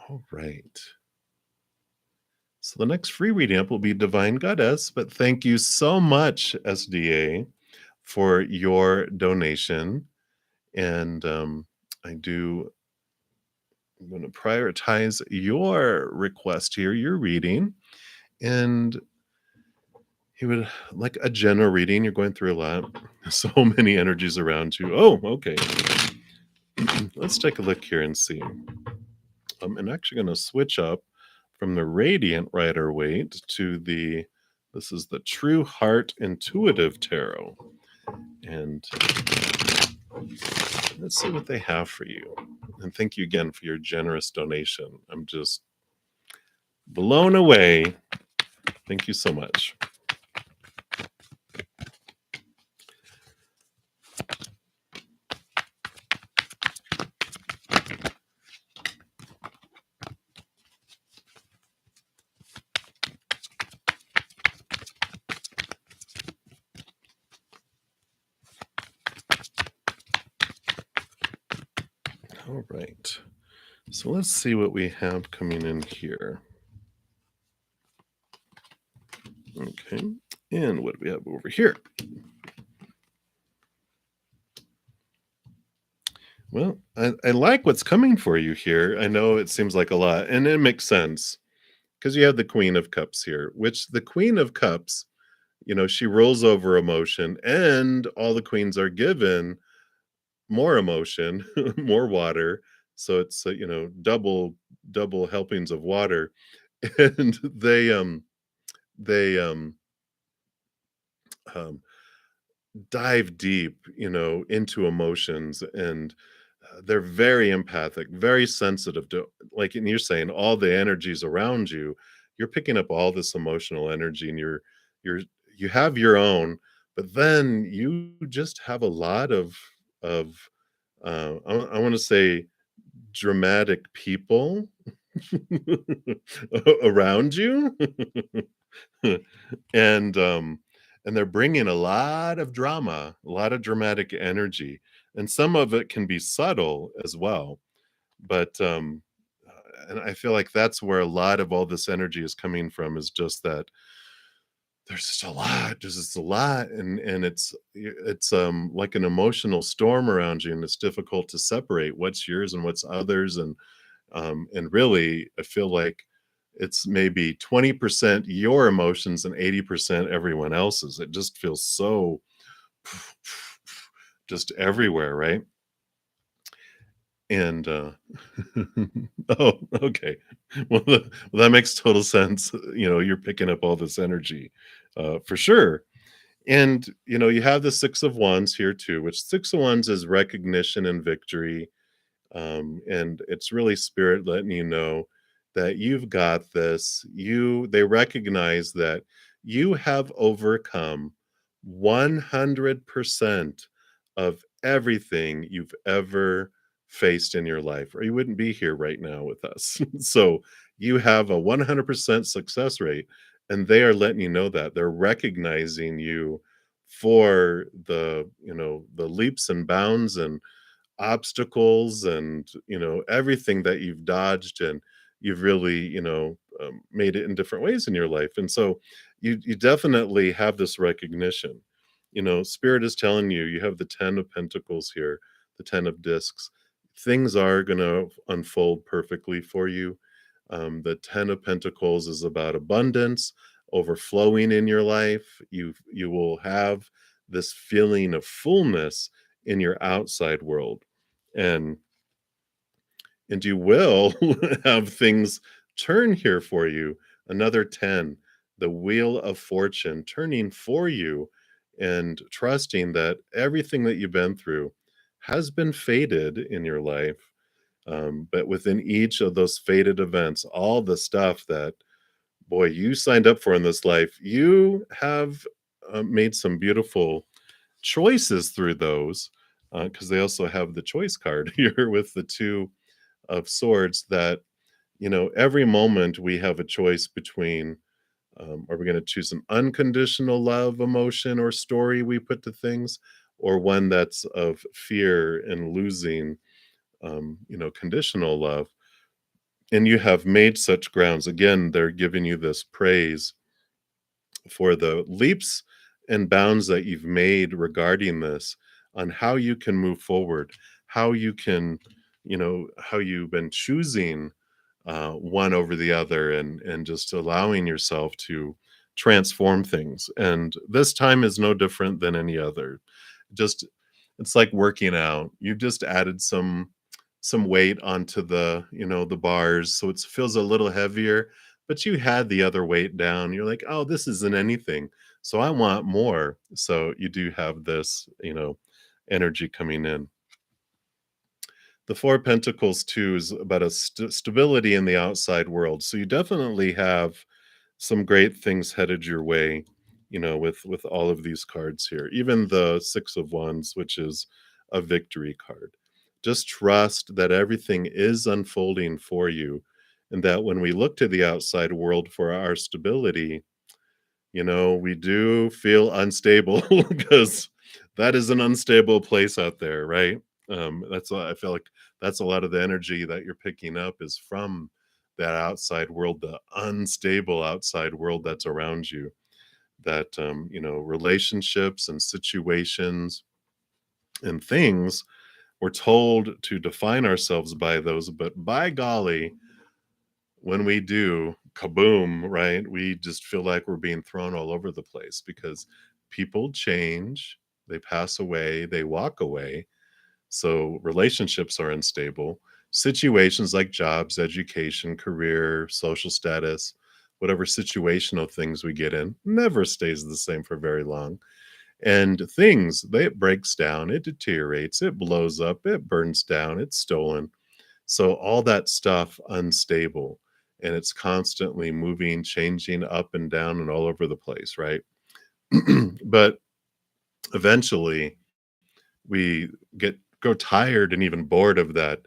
S1: All right. So the next free reading up will be Divine Goddess, but thank you so much, SDA, for your donation. And I'm going to prioritize your request here, your reading. And he would like a general reading. You're going through a lot. So many energies around you. Oh, okay. Let's take a look here and see. I'm actually going to switch up from the Radiant Rider Waite to this is the True Heart Intuitive Tarot. And let's see what they have for you. And thank you again for your generous donation. I'm just blown away. Thank you so much. All right. So let's see what we have coming in here. Okay. And what do we have over here? Well, I like what's coming for you here. I know it seems like a lot, and it makes sense because you have the Queen of Cups here, which the Queen of Cups, she rules over emotion, and all the queens are given more emotion, more water. So it's double helpings of water, and they um, dive deep, into emotions, and they're very empathic, very sensitive to, like, and you're saying all the energies around you. You're picking up all this emotional energy, and you're you have your own, but then you just have a lot of I want to say dramatic people around you. and and they're bringing a lot of drama, a lot of dramatic energy, and some of it can be subtle as well. But and I feel like that's where a lot of all this energy is coming from, is just that there's just a lot, and it's like an emotional storm around you, and it's difficult to separate what's yours and what's others. And really, I feel like it's maybe 20% your emotions and 80% everyone else's. It just feels so just everywhere, right? And oh, okay. Well, that makes total sense. You're picking up all this energy, for sure. And you have the Six of Wands here too, which Six of Wands is recognition and victory. And it's really spirit letting you know that you've got this. They recognize that you have overcome 100% of everything you've ever faced in your life, or you wouldn't be here right now with us. So you have a 100% success rate, and they are letting you know that they're recognizing you for the leaps and bounds and obstacles, and everything that you've dodged, and you've really made it in different ways in your life. And so you definitely have this recognition. Spirit is telling you, you have the 10 of pentacles here, the 10 of discs. Things are going to unfold perfectly for you. The 10 of pentacles is about abundance overflowing in your life. You will have this feeling of fullness in your outside world, and you will have things turn here for you. Another 10, the wheel of fortune turning for you, and trusting that everything that you've been through has been fated in your life. But within each of those fated events, all the stuff that, boy, you signed up for in this life, you have made some beautiful choices through those, because they also have the choice card here with the Two of Swords, that every moment we have a choice between, are we going to choose an unconditional love emotion or story we put to things, or one that's of fear and losing, conditional love. And you have made such grounds. Again, they're giving you this praise for the leaps and bounds that you've made regarding this, on how you can move forward, how you can, how you've been choosing one over the other, and just allowing yourself to transform things. And this time is no different than any other. Just, it's like working out. You've just added some weight onto the bars, so it feels a little heavier, but you had the other weight down. You're like, oh, this isn't anything, so I want more. So you do have this energy coming in. The Four of Pentacles too is about a stability in the outside world. So you definitely have some great things headed your way, with all of these cards here. Even the Six of Wands, which is a victory card. Just trust that everything is unfolding for you, and that when we look to the outside world for our stability, we do feel unstable because that is an unstable place out there, right? That's why I feel like that's a lot of the energy that you're picking up is from that outside world, the unstable outside world that's around you. That relationships and situations and things, we're told to define ourselves by those, but by golly, when we do, kaboom, right? We just feel like we're being thrown all over the place because people change, they pass away, they walk away. So relationships are unstable. Situations like jobs, education, career, social status, whatever situational things we get in, never stays the same for very long. And things, it breaks down, it deteriorates, it blows up, it burns down, it's stolen. So all that stuff unstable, and it's constantly moving, changing up and down and all over the place, right? But eventually we go tired and even bored of that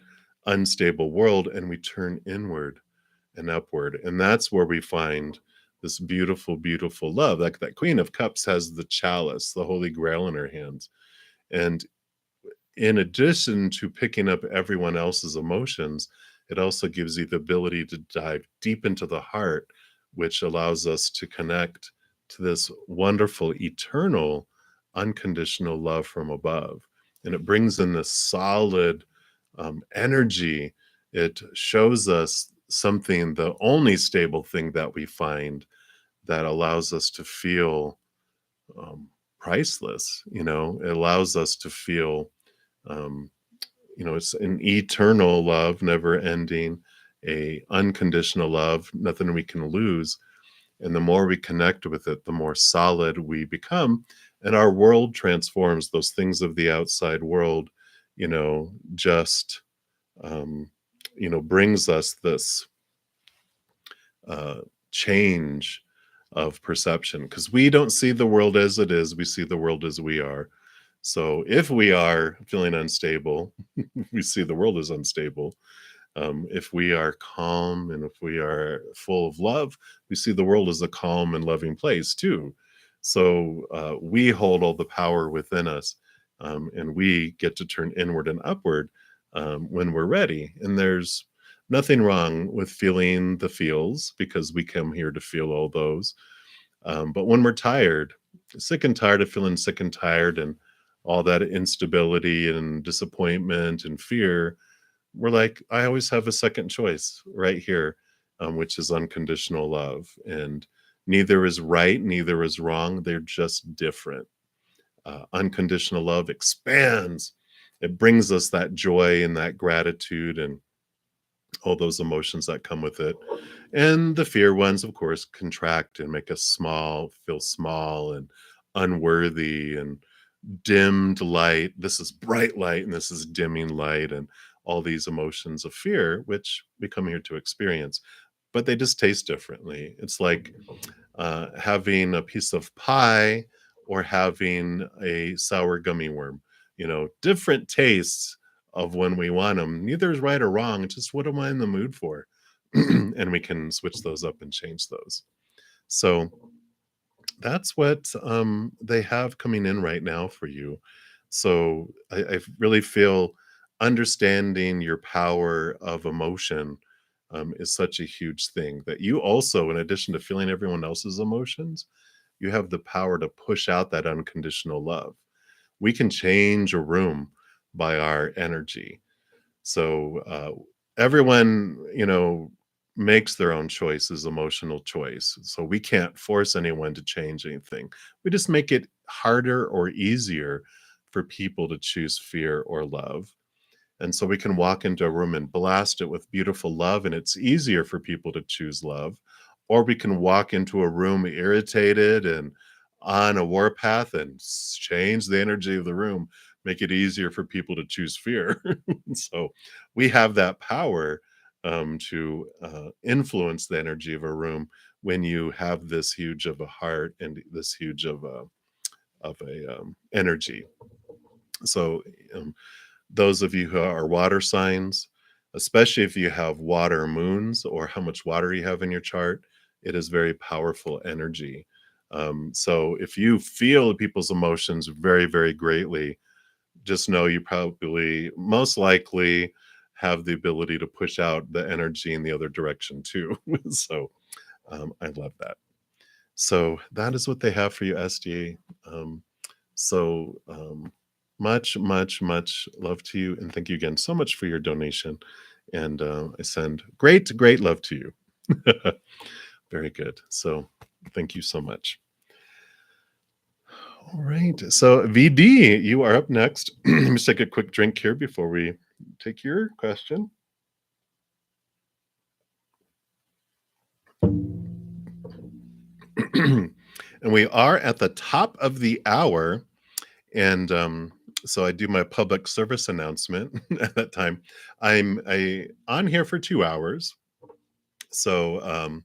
S1: unstable world, and we turn inward and upward, and that's where we find this beautiful, beautiful love. Like that Queen of Cups has the chalice, the Holy Grail in her hands, and in addition to picking up everyone else's emotions, it also gives you the ability to dive deep into the heart, which allows us to connect to this wonderful, eternal, unconditional love from above. And it brings in this solid energy. It shows us something, the only stable thing that we find that allows us to feel priceless. It allows us to feel um, it's an eternal love, never ending, a unconditional love, nothing we can lose. And the more we connect with it, the more solid we become. And our world transforms. Those things of the outside world, just, brings us this uh, change of perception because we don't see the world as it is. We see the world as we are. So if we are feeling unstable, we see the world as unstable. If we are calm and if we are full of love, we see the world as a calm and loving place too. So we hold all the power within us, and we get to turn inward and upward when we're ready. And there's nothing wrong with feeling the feels because we come here to feel all those. But when we're tired, sick and tired of feeling sick and tired and all that instability and disappointment and fear, we're like, I always have a second choice right here, which is unconditional love. And neither is right, neither is wrong. They're just different. Unconditional love expands, it brings us that joy and that gratitude and all those emotions that come with it. And the fear ones, of course, contract and make us small, feel small and unworthy and dimmed light. This is bright light and this is dimming light, and all these emotions of fear, which we come here to experience, but they just taste differently. It's like having a piece of pie or having a sour gummy worm, different tastes of when we want them. Neither is right or wrong. It's just what am I in the mood for? And we can switch those up and change those. So that's what they have coming in right now for you. So I really feel understanding your power of emotion is such a huge thing that you also, in addition to feeling everyone else's emotions, you have the power to push out that unconditional love. We can change a room by our energy. So everyone, makes their own choices, emotional choice. So we can't force anyone to change anything. We just make it harder or easier for people to choose fear or love. And so we can walk into a room and blast it with beautiful love, and it's easier for people to choose love. Or we can walk into a room irritated and on a warpath and change the energy of the room, make it easier for people to choose fear. So we have that power to influence the energy of a room when you have this huge of a heart and this huge of a energy. So um, those of you who are water signs, especially if you have water moons or how much water you have in your chart, it is very powerful energy. So if you feel people's emotions very, very greatly, just know you probably most likely have the ability to push out the energy in the other direction too. So I love that. So that is what they have for you, SDA. So much, much, much love to you. And thank you again so much for your donation. And I send great, great love to you. Very good. So thank you so much. All right. So VD, you are up next. Let me just take a quick drink here before we take your question. And we are at the top of the hour. And so I do my public service announcement at that time. I'm on here for 2 hours. So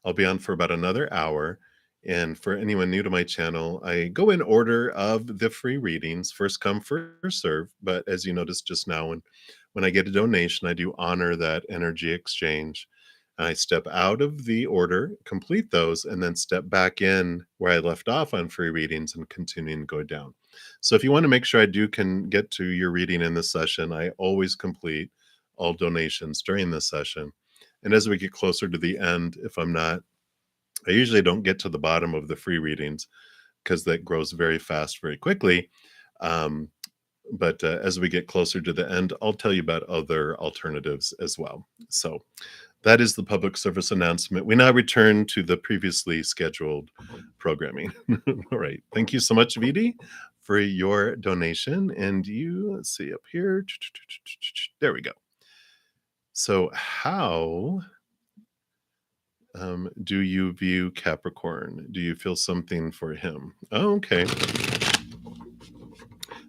S1: I'll be on for about another hour. And for anyone new to my channel, I go in order of the free readings, first come, first serve. But as you noticed just now, when I get a donation, I do honor that energy exchange. And I step out of the order, complete those, and then step back in where I left off on free readings and continue and go down. So if you want to make sure I can get to your reading in this session, I always complete all donations during this session. And as we get closer to the end, if I'm not, I usually don't get to the bottom of the free readings because that grows very fast, very quickly. But as we get closer to the end, I'll tell you about other alternatives as well. So that is the public service announcement. We now return to the previously scheduled programming. All right. Thank you so much, VD, for your donation. And you, let's see up here. There we go. So how do you view Capricorn? Do you feel something for him? Oh, okay.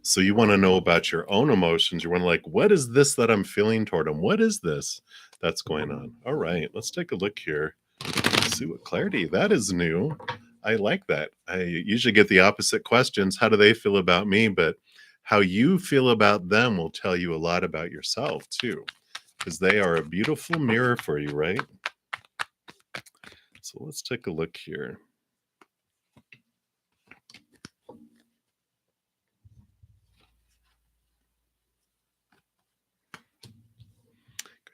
S1: So you want to know about your own emotions. You want to like, what is this that I'm feeling toward him? What is this that's going on? All right, let's take a look here. Let's see what clarity. That is new. I like that. I usually get the opposite questions. How do they feel about me? But how you feel about them will tell you a lot about yourself too, because they are a beautiful mirror for you, right? So let's take a look here.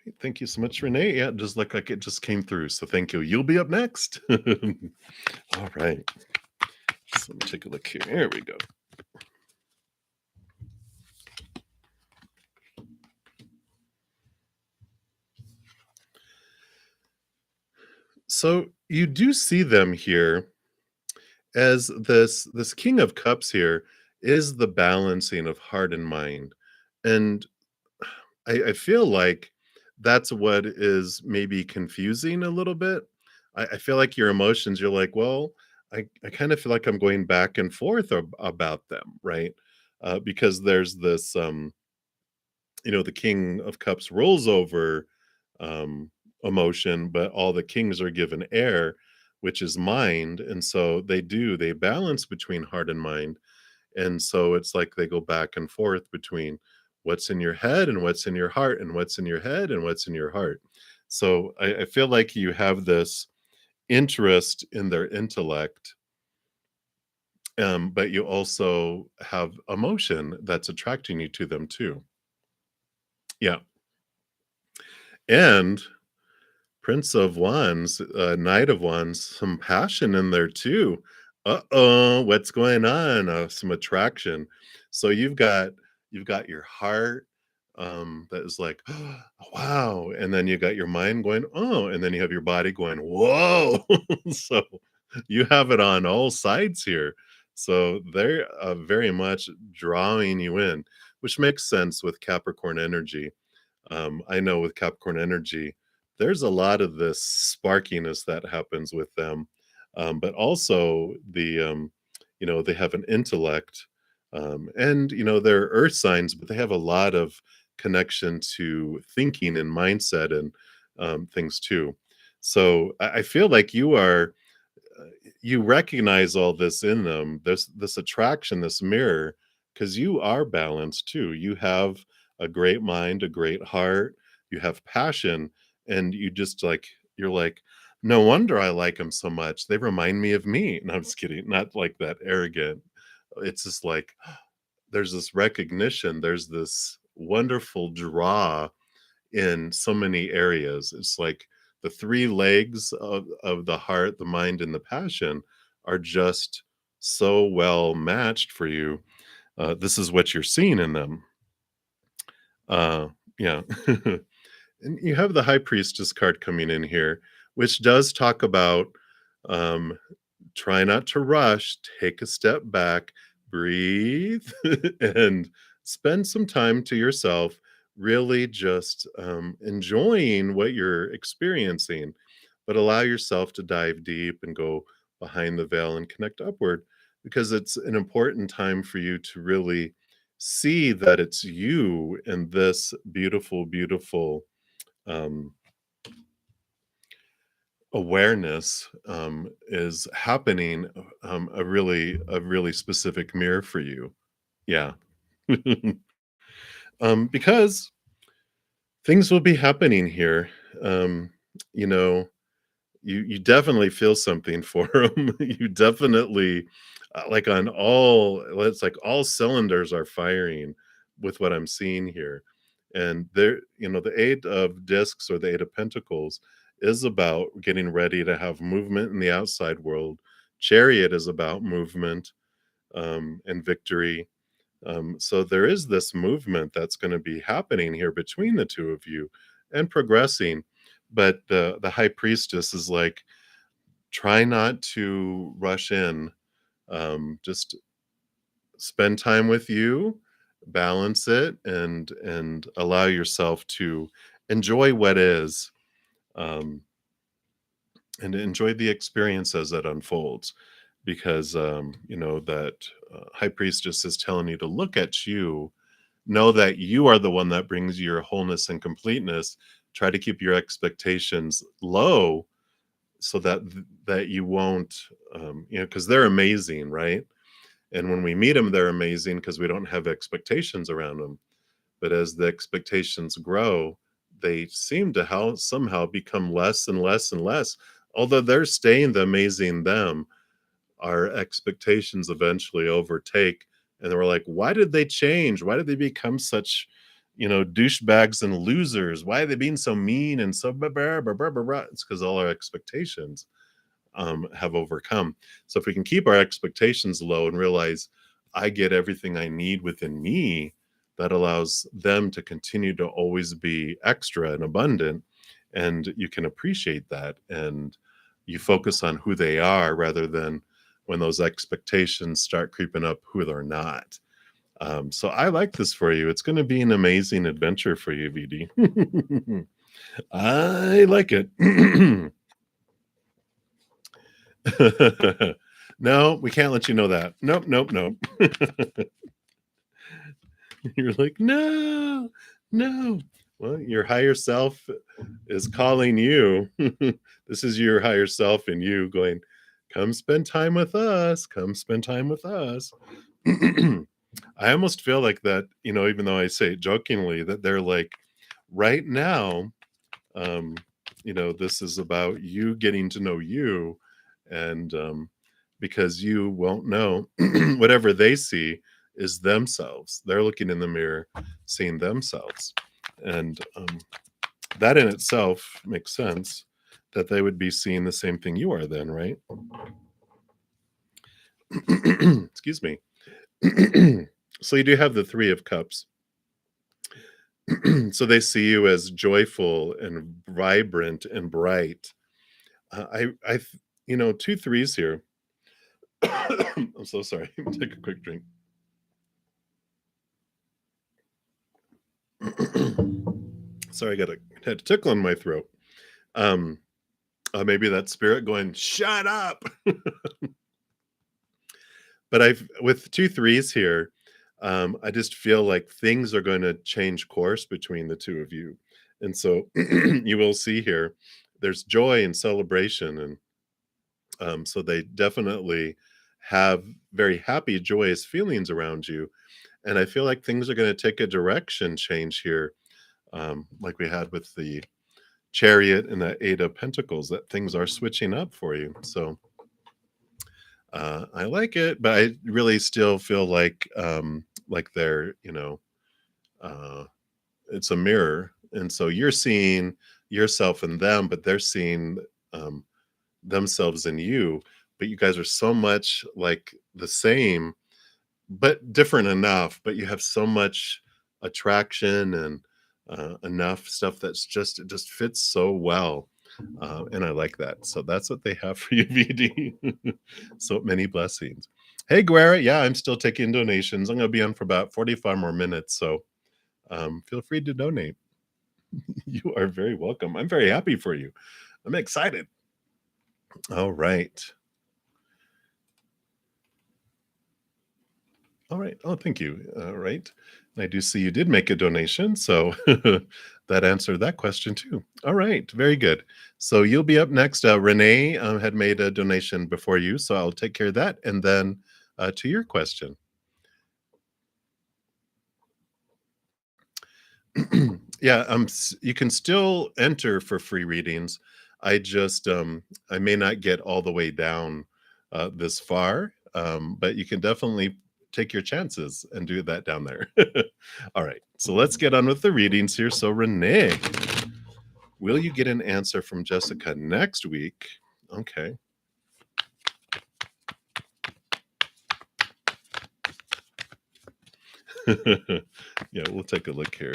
S1: Great. Thank you so much, Renee. Yeah, it just looked like it just came through. So thank you. You'll be up next. All right. So let me take a look here. There we go. So you do see them here as this King of Cups here is the balancing of heart and mind. And I feel like that's what is maybe confusing a little bit. I feel like your emotions, you're like, well, I kind of feel like I'm going back and forth about them, right? Because there's this the King of Cups rolls over emotion, but all the kings are given air, which is mind. And so they balance between heart and mind. And so it's like they go back and forth between what's in your head and what's in your heart and what's in your head and what's in your heart. So I feel like you have this interest in their intellect, but you also have emotion that's attracting you to them too. Yeah. And Prince of Wands, Knight of Wands, some passion in there too. Uh-oh, what's going on? Some attraction. So you've got your heart that is like, wow, and then you got your mind going, oh, and then you have your body going, whoa. So you have it on all sides here. So they're very much drawing you in, which makes sense with Capricorn energy. I know with Capricorn energy, there's a lot of this sparkiness that happens with them, but also they have an intellect, and they're Earth signs, but they have a lot of connection to thinking and mindset and things too. So I feel like you recognize all this in them. There's this attraction, this mirror, because you are balanced too. You have a great mind, a great heart, you have passion, and you're like, no wonder I like them so much. They remind me of me. No, I'm just kidding. Not like that arrogant. It's just like there's this recognition, there's this wonderful draw in so many areas. It's like the three legs of the heart, the mind, and the passion are just so well matched for you. This is what you're seeing in them. Yeah. And you have the High Priestess card coming in here, which does talk about um, try not to rush, take a step back, breathe, and spend some time to yourself, really just enjoying what you're experiencing, but allow yourself to dive deep and go behind the veil and connect upward because it's an important time for you to really see that it's you and this beautiful, beautiful um, awareness is happening a really specific mirror for you. Yeah. Because things will be happening here. Um, you know, you definitely feel something for them. You definitely like on all it's like all cylinders are firing with what I'm seeing here. And there, the eight of discs or the eight of pentacles is about getting ready to have movement in the outside world. Chariot is about movement and victory. So there is this movement that's going to be happening here between the two of you and progressing. But the high priestess is like, try not to rush in. Just spend time with you, balance it, and allow yourself to enjoy what is, um, and enjoy the experience as it unfolds. Because that high priestess is telling you to look at you, know that you are the one that brings you your wholeness and completeness. Try to keep your expectations low so that you won't because they're amazing, right? And when we meet them, they're amazing because we don't have expectations around them. But as the expectations grow, they seem to somehow become less and less and less. Although they're staying the amazing them, our expectations eventually overtake, and we're like, why did they change? Why did they become such douchebags and losers? Why are they being so mean and so blah, blah, blah, blah, blah, blah? It's because all our expectations have overcome. So if we can keep our expectations low and realize I get everything I need within me, that allows them to continue to always be extra and abundant. And you can appreciate that. And you focus on who they are rather than when those expectations start creeping up who they're not. So I like this for you. It's going to be an amazing adventure for you, VD. I like it. No, we can't let you know that. Nope, nope, nope. You're like, no, no. Well, your higher self is calling you. This is your higher self and you going, come spend time with us. Come spend time with us. I almost feel like that, even though I say it jokingly, that they're like, right now, um, this is about you getting to know you. And because you won't know, whatever they see is themselves. They're looking in the mirror, seeing themselves. And that in itself makes sense that they would be seeing the same thing you are then, right? Excuse me. So you do have the Three of Cups. So they see you as joyful and vibrant and bright. Two threes here. I'm so sorry. Take a quick drink. Sorry, had a tickle in my throat. Maybe that spirit going, shut up. But with two threes here, I just feel like things are going to change course between the two of you. And so you will see here, there's joy and celebration. And so they definitely have very happy, joyous feelings around you. And I feel like things are going to take a direction change here, like we had with the Chariot and the Eight of Pentacles, that things are switching up for you. So I like it, but I really still feel like they're, uh, it's a mirror. And so you're seeing yourself in them, but they're seeing um, themselves in you. But you guys are so much like the same, but different enough. But you have so much attraction and enough stuff it just fits so well. And I like that. So that's what they have for you, VD. So many blessings. Hey, Guerra. Yeah, I'm still taking donations. I'm going to be on for about 45 more minutes. So feel free to donate. You are very welcome. I'm very happy for you. I'm excited. All right. All right. Oh, thank you. All right. And I do see you did make a donation. So that answered that question too. All right. Very good. So you'll be up next. Renee had made a donation before you. So I'll take care of that. And then to your question. Yeah, you can still enter for free readings. I just I may not get all the way down this far, but you can definitely take your chances and do that down there. All right, so let's get on with the readings here. So Renee, will you get an answer from Jessica next week? Okay. Yeah, we'll take a look here.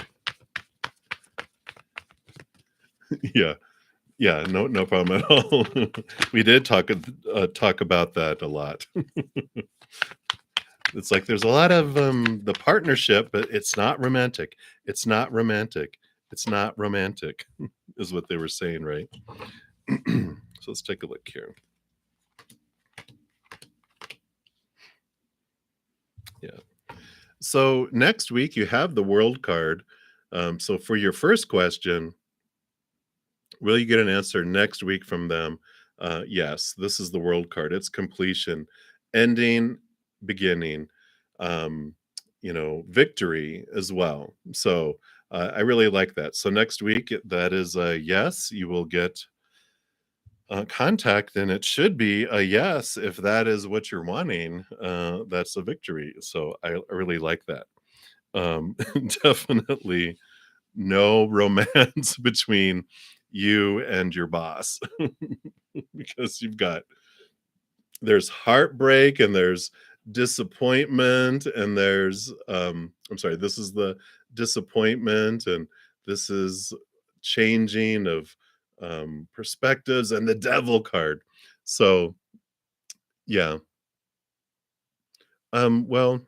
S1: Yeah. Yeah, no problem at all. We did talk about that a lot. It's like there's a lot of the partnership, but it's not romantic. It's not romantic. It's not romantic, is what they were saying, right? So let's take a look here. Yeah. So next week you have the World card. So for your first question, will you get an answer next week from them? Yes, this is the World card. It's completion, ending, beginning, um, victory as well. So I really like that. So next week, that is a yes. You will get contact, and it should be a yes if that is what you're wanting. That's a victory. So I really like that. Definitely no romance between you and your boss because there's heartbreak and there's disappointment and there's I'm sorry, this is the disappointment and this is changing of perspectives and the devil card. So yeah. Well,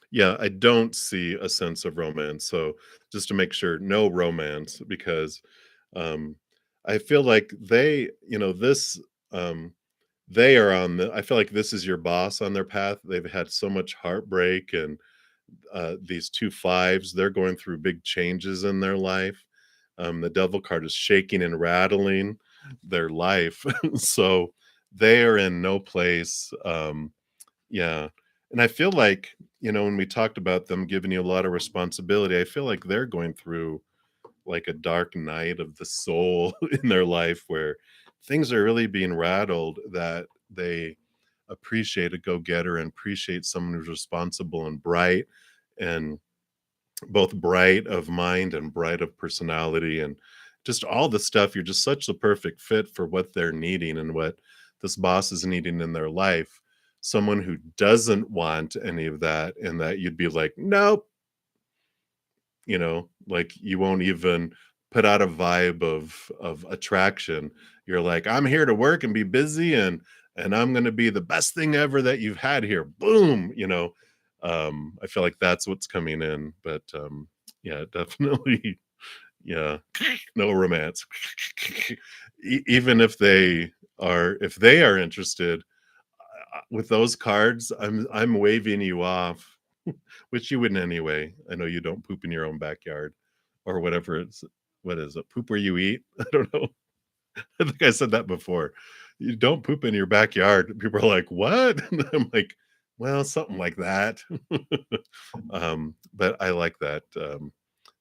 S1: yeah, I don't see a sense of romance. So just to make sure, no romance because um I feel like um they are on the I feel like this is your boss on their path. They've had so much heartbreak and these two fives, they're going through big changes in their life. The devil card is shaking and rattling their life. So they are in no place. Yeah. And I feel like, when we talked about them giving you a lot of responsibility, I feel like they're going through like a dark night of the soul in their life where things are really being rattled that they appreciate a go-getter and appreciate someone who's responsible and bright and both bright of mind and bright of personality and just all the stuff. You're just such the perfect fit for what they're needing and what this boss is needing in their life. Someone who doesn't want any of that and that you'd be like, nope, like you won't even put out a vibe of attraction. You're like, I'm here to work and be busy and I'm going to be the best thing ever that you've had here. Boom. I feel like that's what's coming in, but yeah, definitely. Yeah, no romance. Even if they are interested with those cards, I'm waving you off, which you wouldn't anyway. I know you don't poop in your own backyard or whatever it's what is it? Poop where you eat? I don't know. I think I said that before. You don't poop in your backyard. People are like, "What?" And I'm like, "Well, something like that." But I like that.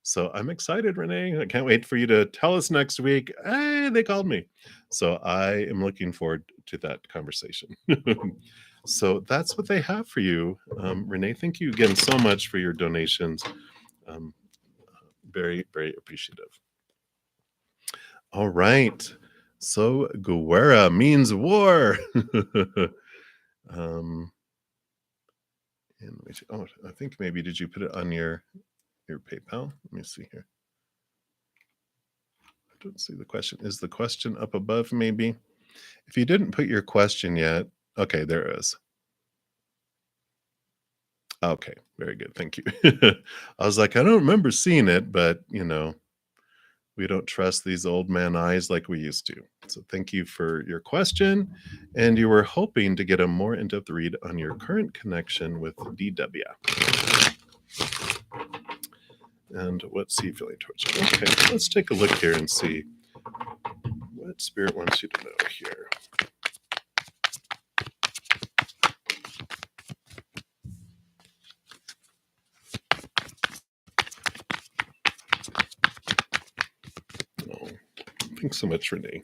S1: So I'm excited, Renee. I can't wait for you to tell us next week. Hey, they called me. So I am looking forward to that conversation. So that's what they have for you. Renee, thank you again so much for your donations. Um, very, very appreciative. All right. So Guerra means war. um, I think maybe did you put it on your PayPal? Let me see here. I don't see the question. Is the question up above maybe? If you didn't put your question yet, okay, there it is. Okay, very good. Thank you. I was like, I don't remember seeing it, but we don't trust these old man eyes like we used to. So thank you for your question. And you were hoping to get a more in-depth read on your current connection with DW. And what's he feeling towards you? Okay, let's take a look here and see what Spirit wants you to know here. Oh, thanks so much, Renee.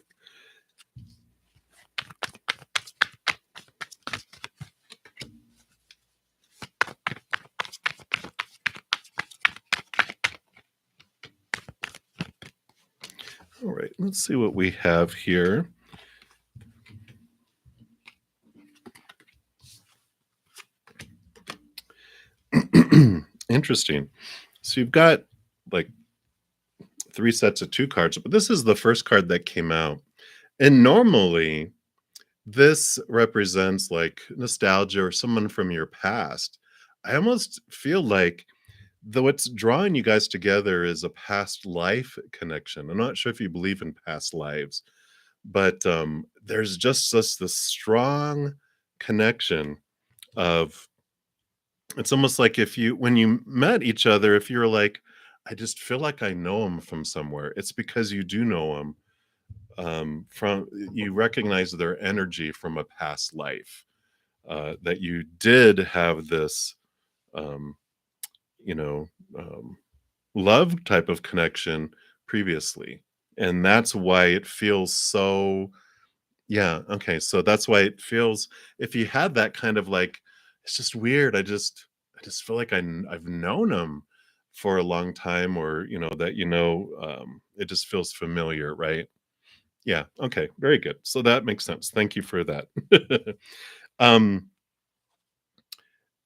S1: All right, let's see what we have here. Interesting. So you've got like 3 sets of 2 cards, but this is the first card that came out. And normally this represents like nostalgia or someone from your past. I almost feel like what's drawing you guys together is a past life connection. I'm not sure if you believe in past lives, but there's just this strong connection of it's almost like if you when you met each other, if you're like, I just feel like I know him from somewhere. It's because you do know him from you recognize their energy from a past life. That you did have this um, you know, love type of connection previously. And that's why it feels so, yeah, okay. So that's why it feels, if you had that kind of like, it's just weird. I just feel like I've known him for a long time, or, that, it just feels familiar, right? Yeah. Okay. Very good. So that makes sense. Thank you for that. um,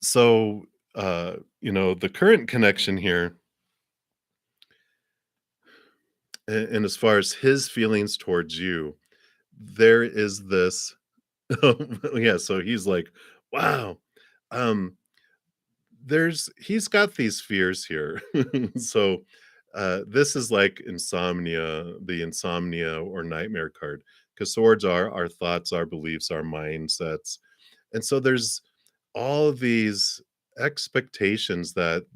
S1: so, the current connection here, and as far as his feelings towards you, there is this yeah, so he's like, "Wow." Um, he's got these fears here. So, this is like insomnia, the insomnia or nightmare card, because swords are our thoughts, our beliefs, our mindsets. And so there's all of these expectations that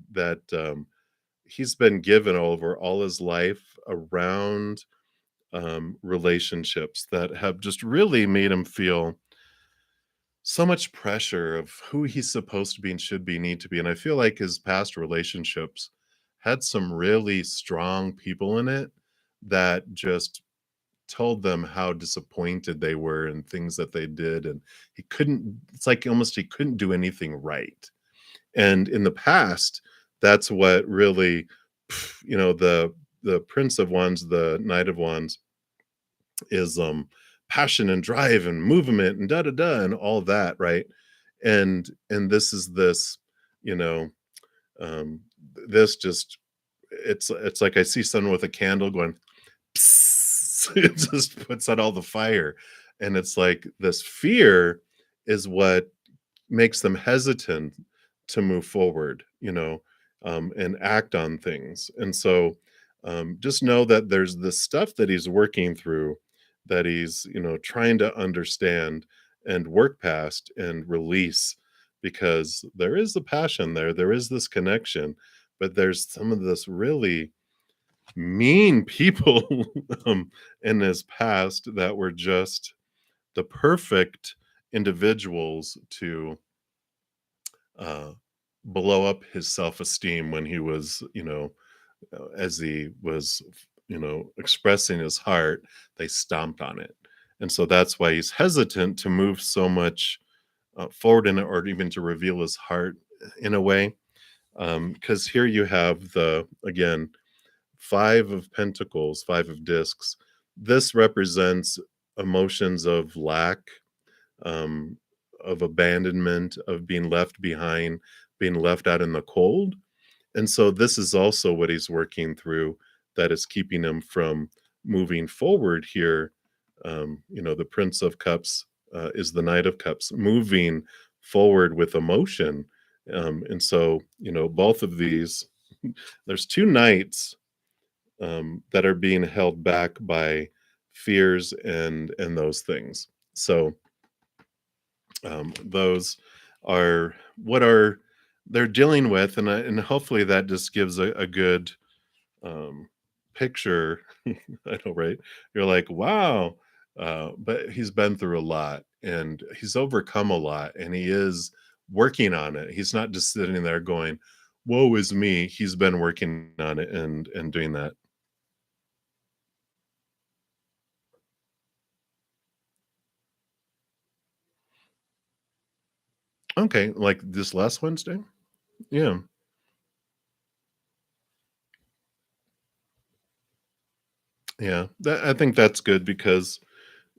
S1: he's been given over all his life around relationships that have just really made him feel so much pressure of who he's supposed to be and should be, need to be. And I feel like his past relationships had some really strong people in it that just told them how disappointed they were in things that they did. And it's like almost he couldn't do anything right. And in the past, that's what really, the Prince of Wands, the Knight of Wands, is passion and drive and movement and da da da and all that, right? And this is this, you know, um this just it's like I see someone with a candle going psst, it just puts out all the fire. And it's like this fear is what makes them hesitant to move forward, and act on things. And so just know that there's this stuff that he's working through, that he's, trying to understand and work past and release, because there is a passion there, there is this connection, but there's some of this really mean people in his past that were just the perfect individuals to uh, blow up his self-esteem when he was, as he was, expressing his heart, they stomped on it. And so that's why he's hesitant to move so much forward in it, or even to reveal his heart in a way. Because here you have again, 5 of Pentacles, 5 of Discs. This represents emotions of lack, um, of abandonment, of being left behind, being left out in the cold. And so this is also what he's working through, that is keeping him from moving forward here. The Prince of Cups is the Knight of Cups, moving forward with emotion. And so, both of these, there's two knights that are being held back by fears and those things. So those are what are they're dealing with, and hopefully that just gives a good um, picture. I know, right? You're like, wow, but he's been through a lot, and he's overcome a lot, and he is working on it. He's not just sitting there going, "Woe is me." He's been working on it and doing that. Okay, like this last Wednesday? Yeah. Yeah. I think that's good because,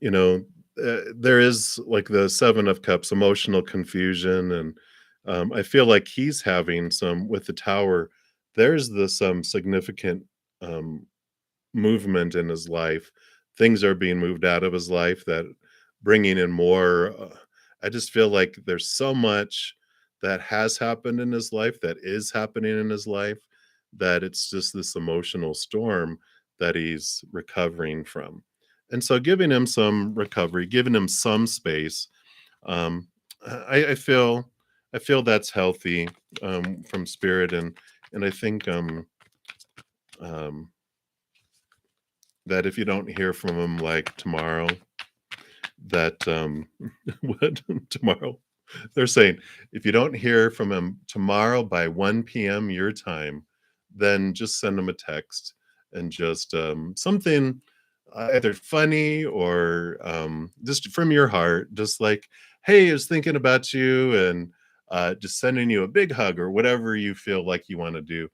S1: there is like the 7 of Cups, emotional confusion. And I feel like he's having some with the Tower. There's some significant um, movement in his life. Things are being moved out of his life that bringing in more. I just feel like there's so much that has happened in his life that is happening in his life that it's just this emotional storm that he's recovering from. And so giving him some recovery, giving him some space, um, I feel that's healthy from spirit, and I think um, that if you don't hear from him like tomorrow, that what tomorrow? They're saying if you don't hear from him tomorrow by 1 p.m. your time, then just send him a text and just something either funny or just from your heart, just like, hey, I was thinking about you, and just sending you a big hug or whatever you feel like you want to do.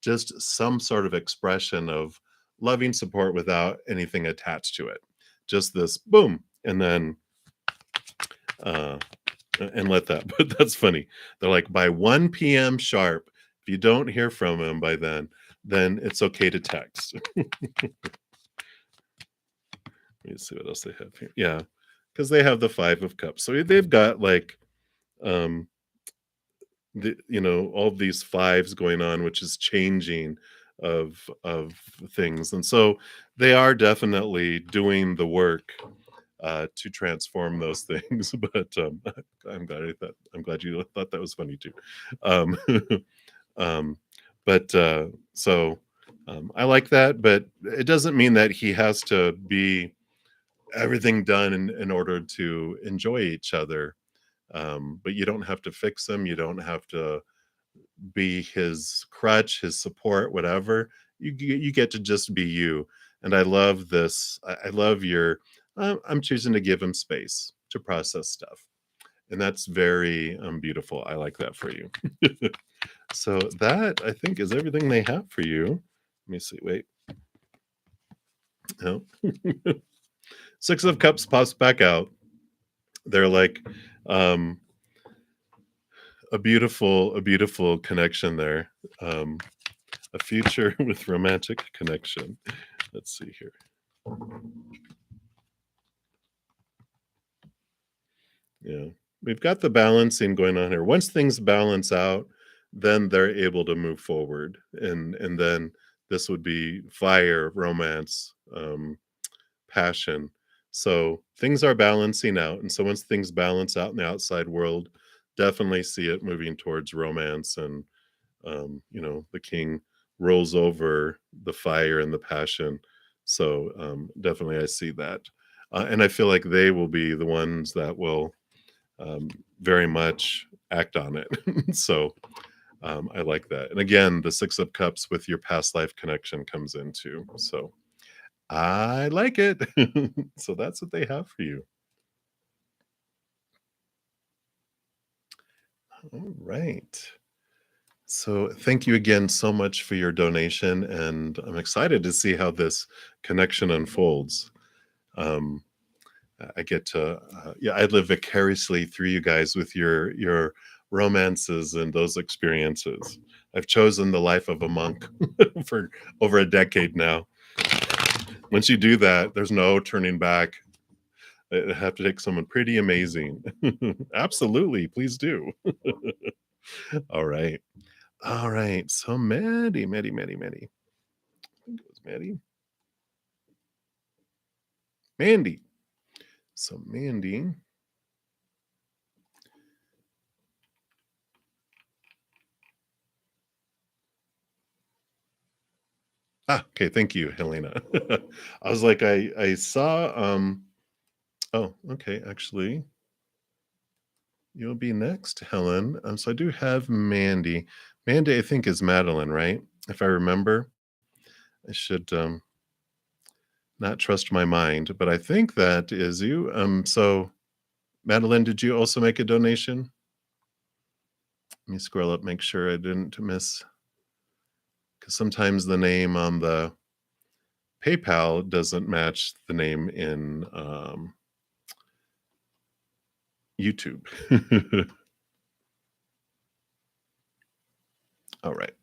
S1: Just some sort of expression of loving support without anything attached to it. Just this boom, and then uh, and let that. But that's funny. They're like by 1 p.m. sharp. If you don't hear from him by then it's okay to text. Let me see what else they have here. Yeah, because they have the 5 of Cups, so they've got like um all these fives going on, which is changing of things, and so they are definitely doing the work to transform those things. But I'm glad you thought that was funny too. Um, um, but so I like that, but it doesn't mean that he has to be everything done in order to enjoy each other. But you don't have to fix him. You don't have to be his crutch, his support, whatever. You get to just be you. And I love this. I love your. I'm choosing to give him space to process stuff, and that's very beautiful. I like that for you. So that I think is everything they have for you. Let me see. Wait. No. 6 of Cups pops back out. They're like um, a beautiful connection there. Um, a future with romantic connection. Let's see here. Yeah. We've got the balancing going on here. Once things balance out, then they're able to move forward. And then this would be fire, romance, passion. So things are balancing out. And so once things balance out in the outside world, definitely see it moving towards romance. And the king rolls over the fire and the passion. So definitely I see that. And I feel like they will be the ones that will very much act on it. So I like that. And again, the 6 of Cups with your past life connection comes into. So I like it. So that's what they have for you. All right. So thank you again so much for your donation, and I'm excited to see how this connection unfolds. Um, I get to, yeah, I live vicariously through you guys with your romances and those experiences. I've chosen the life of a monk for over a decade now. Once you do that, there's no turning back. It'd have to take someone pretty amazing. Absolutely, please do. All right. All right. So Maddie. I think it was Maddie. Mandy. So Mandy. Ah, okay, thank you, Helena. I was like, I saw oh, okay, actually, you'll be next, Helen. So I do have Mandy. Mandy, I think, is Madeline, right? If I remember. I should not trust my mind, but I think that is you. So Madeline, did you also make a donation? Let me scroll up, make sure I didn't miss, because sometimes the name on the PayPal doesn't match the name in YouTube. All right.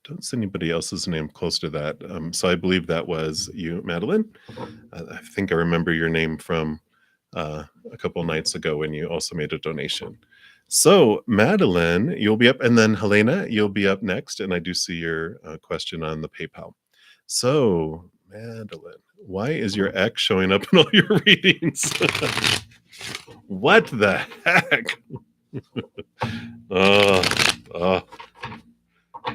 S1: Don't see anybody else's name close to that. So I believe that was you, Madeline. I think I remember your name from a couple nights ago when you also made a donation. So Madeline, you'll be up, and then Helena, you'll be up next. And I do see your question on the PayPal. So Madeline, why is your ex showing up in all your readings? What the heck? Oh, oh,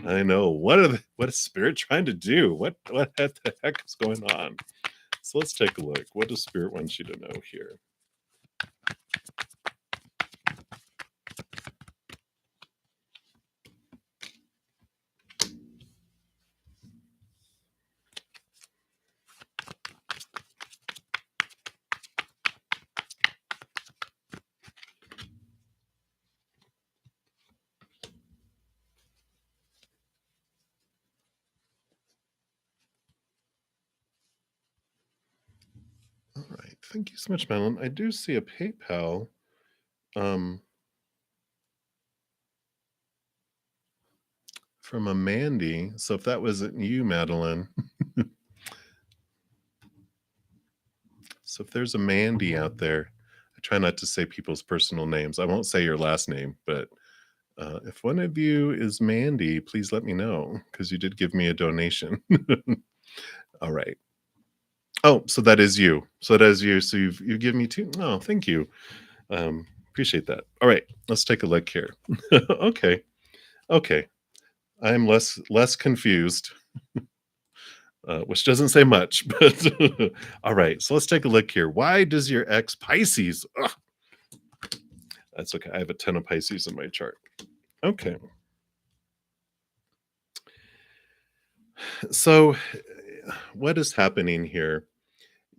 S1: I know. What is spirit trying to do? What the heck is going on? So let's take a look. What does spirit want you to know here? All right. Thank you so much, Madeline. I do see a PayPal. From a Mandy. So if that wasn't you, Madeline. So if there's a Mandy out there, I try not to say people's personal names. I won't say your last name, but if one of you is Mandy, please let me know, because you did give me a donation. All right. Oh, so that is you. So that is you. So you've given me two. Oh, thank you. Appreciate that. All right, let's take a look here. Okay. Okay. I'm less confused, which doesn't say much, but all right. So let's take a look here. Why does your ex Pisces? Ugh, that's okay. I have a ton of Pisces in my chart. Okay. So what is happening here?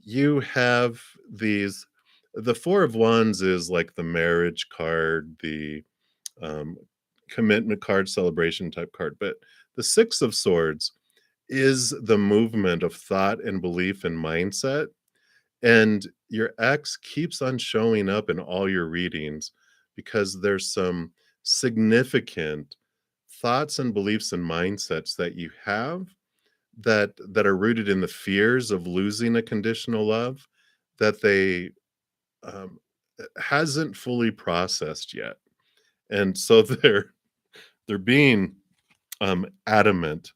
S1: You have these, the Four of Wands is like the marriage card, the um, commitment card, celebration type card, but the Six of Swords is the movement of thought and belief and mindset. And your ex keeps on showing up in all your readings because there's some significant thoughts and beliefs and mindsets that you have that are rooted in the fears of losing a conditional love that they um, hasn't fully processed yet, and so they're being adamant.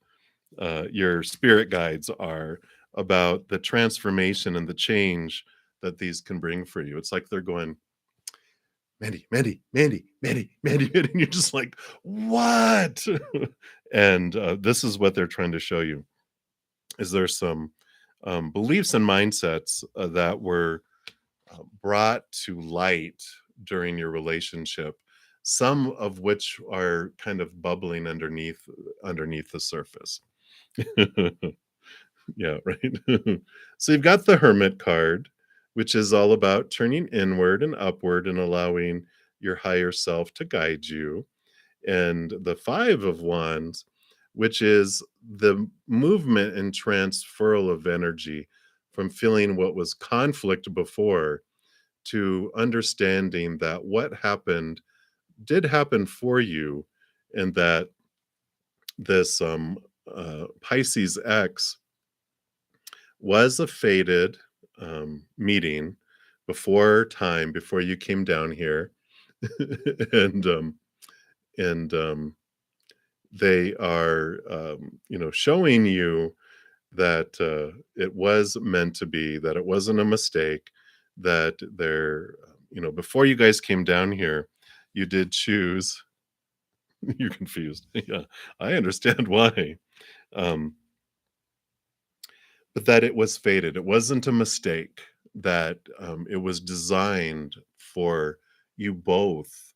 S1: Your spirit guides are about the transformation and the change that these can bring for you. It's like they're going, Mandy, and you're just like, what? And this is what they're trying to show you. Is there some beliefs and mindsets that were brought to light during your relationship, some of which are kind of bubbling underneath the surface. Yeah, right. So you've got the Hermit card, which is all about turning inward and upward and allowing your higher self to guide you. And the Five of Wands, which is the movement and transferal of energy from feeling what was conflict before to understanding that what happened did happen for you, and that this Pisces X was a fated meeting before time, before you came down here, and and they are showing you that it was meant to be, that it wasn't a mistake, that before you guys came down here, you did choose. You're confused. Yeah, I understand why. Um, but that it was fated. It wasn't a mistake, that it was designed for you both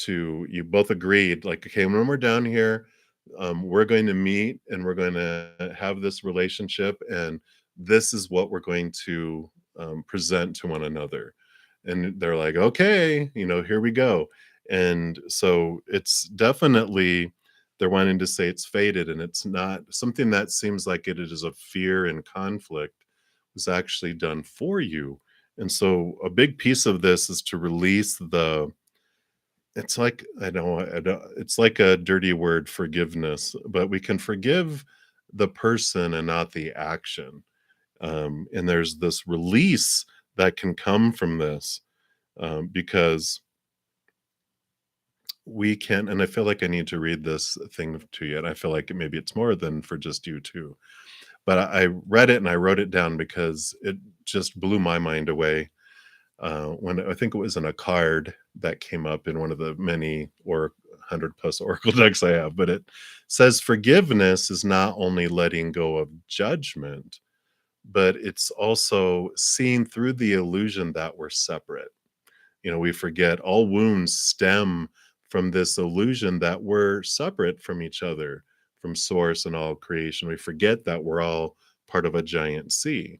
S1: you both agreed, like, okay, when we're down here, we're going to meet and we're going to have this relationship, and this is what we're going to present to one another. And they're like, okay, here we go. And so it's definitely, they're wanting to say it's fated, and it's not something that seems like it is a fear and conflict was actually done for you. And so a big piece of this is to release the, it's like, I don't, it's like a dirty word, forgiveness, but we can forgive the person and not the action. And there's this release that can come from this, because we can, and I feel like I need to read this thing to you, and I feel like maybe it's more than for just you too. But I read it and I wrote it down because it just blew my mind away. When I think it was in a card that came up in one of the many or 100 plus oracle decks I have, but it says forgiveness is not only letting go of judgment, but it's also seeing through the illusion that we're separate. We forget all wounds stem from this illusion that we're separate from each other, from source and all creation. We forget that we're all part of a giant sea.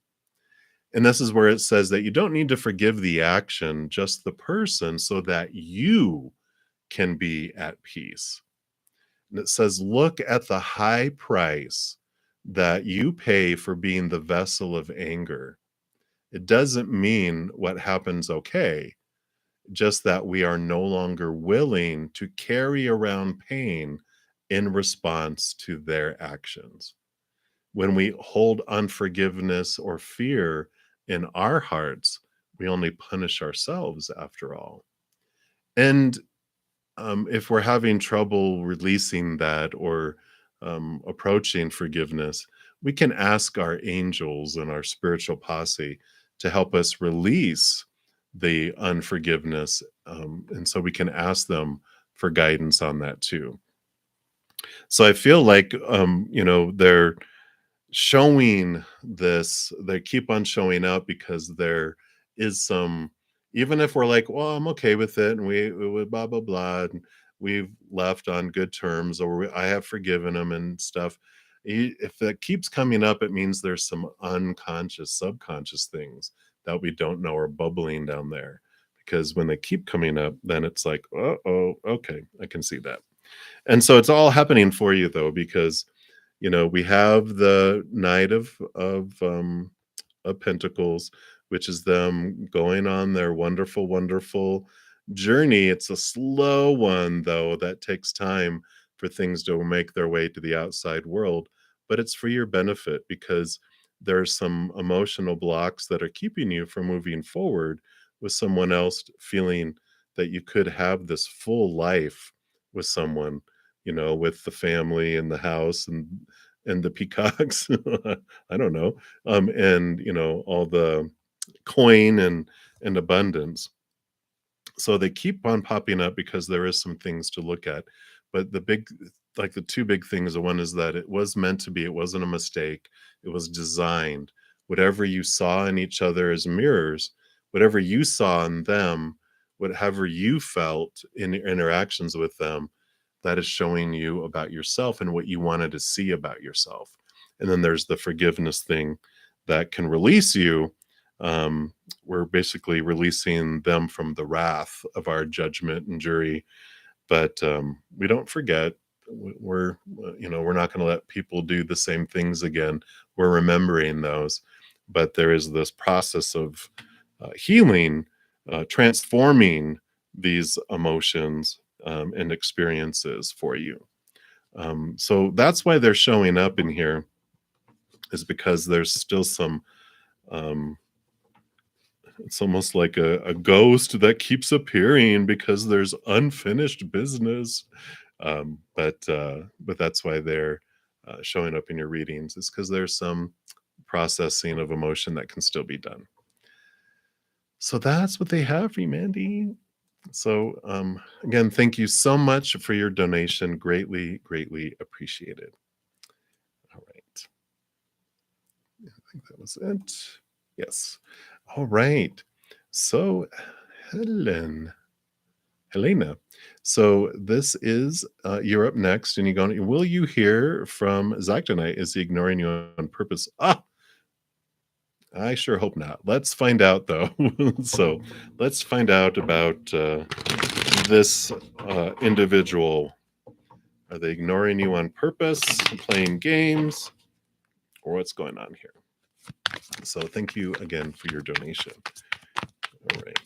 S1: And this is where it says that you don't need to forgive the action, just the person, so that you can be at peace. And it says, look at the high price that you pay for being the vessel of anger. It doesn't mean what happens okay, just that we are no longer willing to carry around pain in response to their actions. When we hold unforgiveness or fear in our hearts, we only punish ourselves after all. And if we're having trouble releasing that or approaching forgiveness, we can ask our angels and our spiritual posse to help us release the unforgiveness. And so we can ask them for guidance on that too. So I feel like, they're showing this, they keep on showing up because there is some, even if we're like, well, I'm okay with it, and we blah blah blah, and we've left on good terms, or I have forgiven them and stuff. If that keeps coming up, it means there's some unconscious, subconscious things that we don't know are bubbling down there. Because when they keep coming up, then it's like, oh, okay, I can see that. And so it's all happening for you though, because we have the Knight of Pentacles, which is them going on their wonderful, wonderful journey. It's a slow one, though, that takes time for things to make their way to the outside world. But it's for your benefit, because there's some emotional blocks that are keeping you from moving forward with someone else, feeling that you could have this full life with someone, with the family and the house and the peacocks. I don't know. And all the coin and abundance. So they keep on popping up because there is some things to look at. But the big, like the two big things, the one is that it was meant to be, it wasn't a mistake, it was designed. Whatever you saw in each other as mirrors, whatever you saw in them, whatever you felt in your interactions with them, that is showing you about yourself and what you wanted to see about yourself. And then there's the forgiveness thing that can release you. We're basically releasing them from the wrath of our judgment and jury, but we don't forget. We're not going to let people do the same things again. We're remembering those, but there is this process of healing, transforming these emotions and experiences for you. So that's why they're showing up in here. is because there's still some, um, it's almost like a ghost that keeps appearing because there's unfinished business. But that's why they're showing up in your readings, is because there's some processing of emotion that can still be done. So that's what they have for you, Mandy. So again, thank you so much for your donation. Greatly, greatly appreciated. All right. I think that was it. Yes. All right. So Helen, Helena. So this is you're up next, and you're going. Will you hear from Zach tonight? Is he ignoring you on purpose? Ah, I sure hope not. Let's find out, though. So let's find out about this individual. Are they ignoring you on purpose, playing games, or what's going on here? So thank you again for your donation. All right.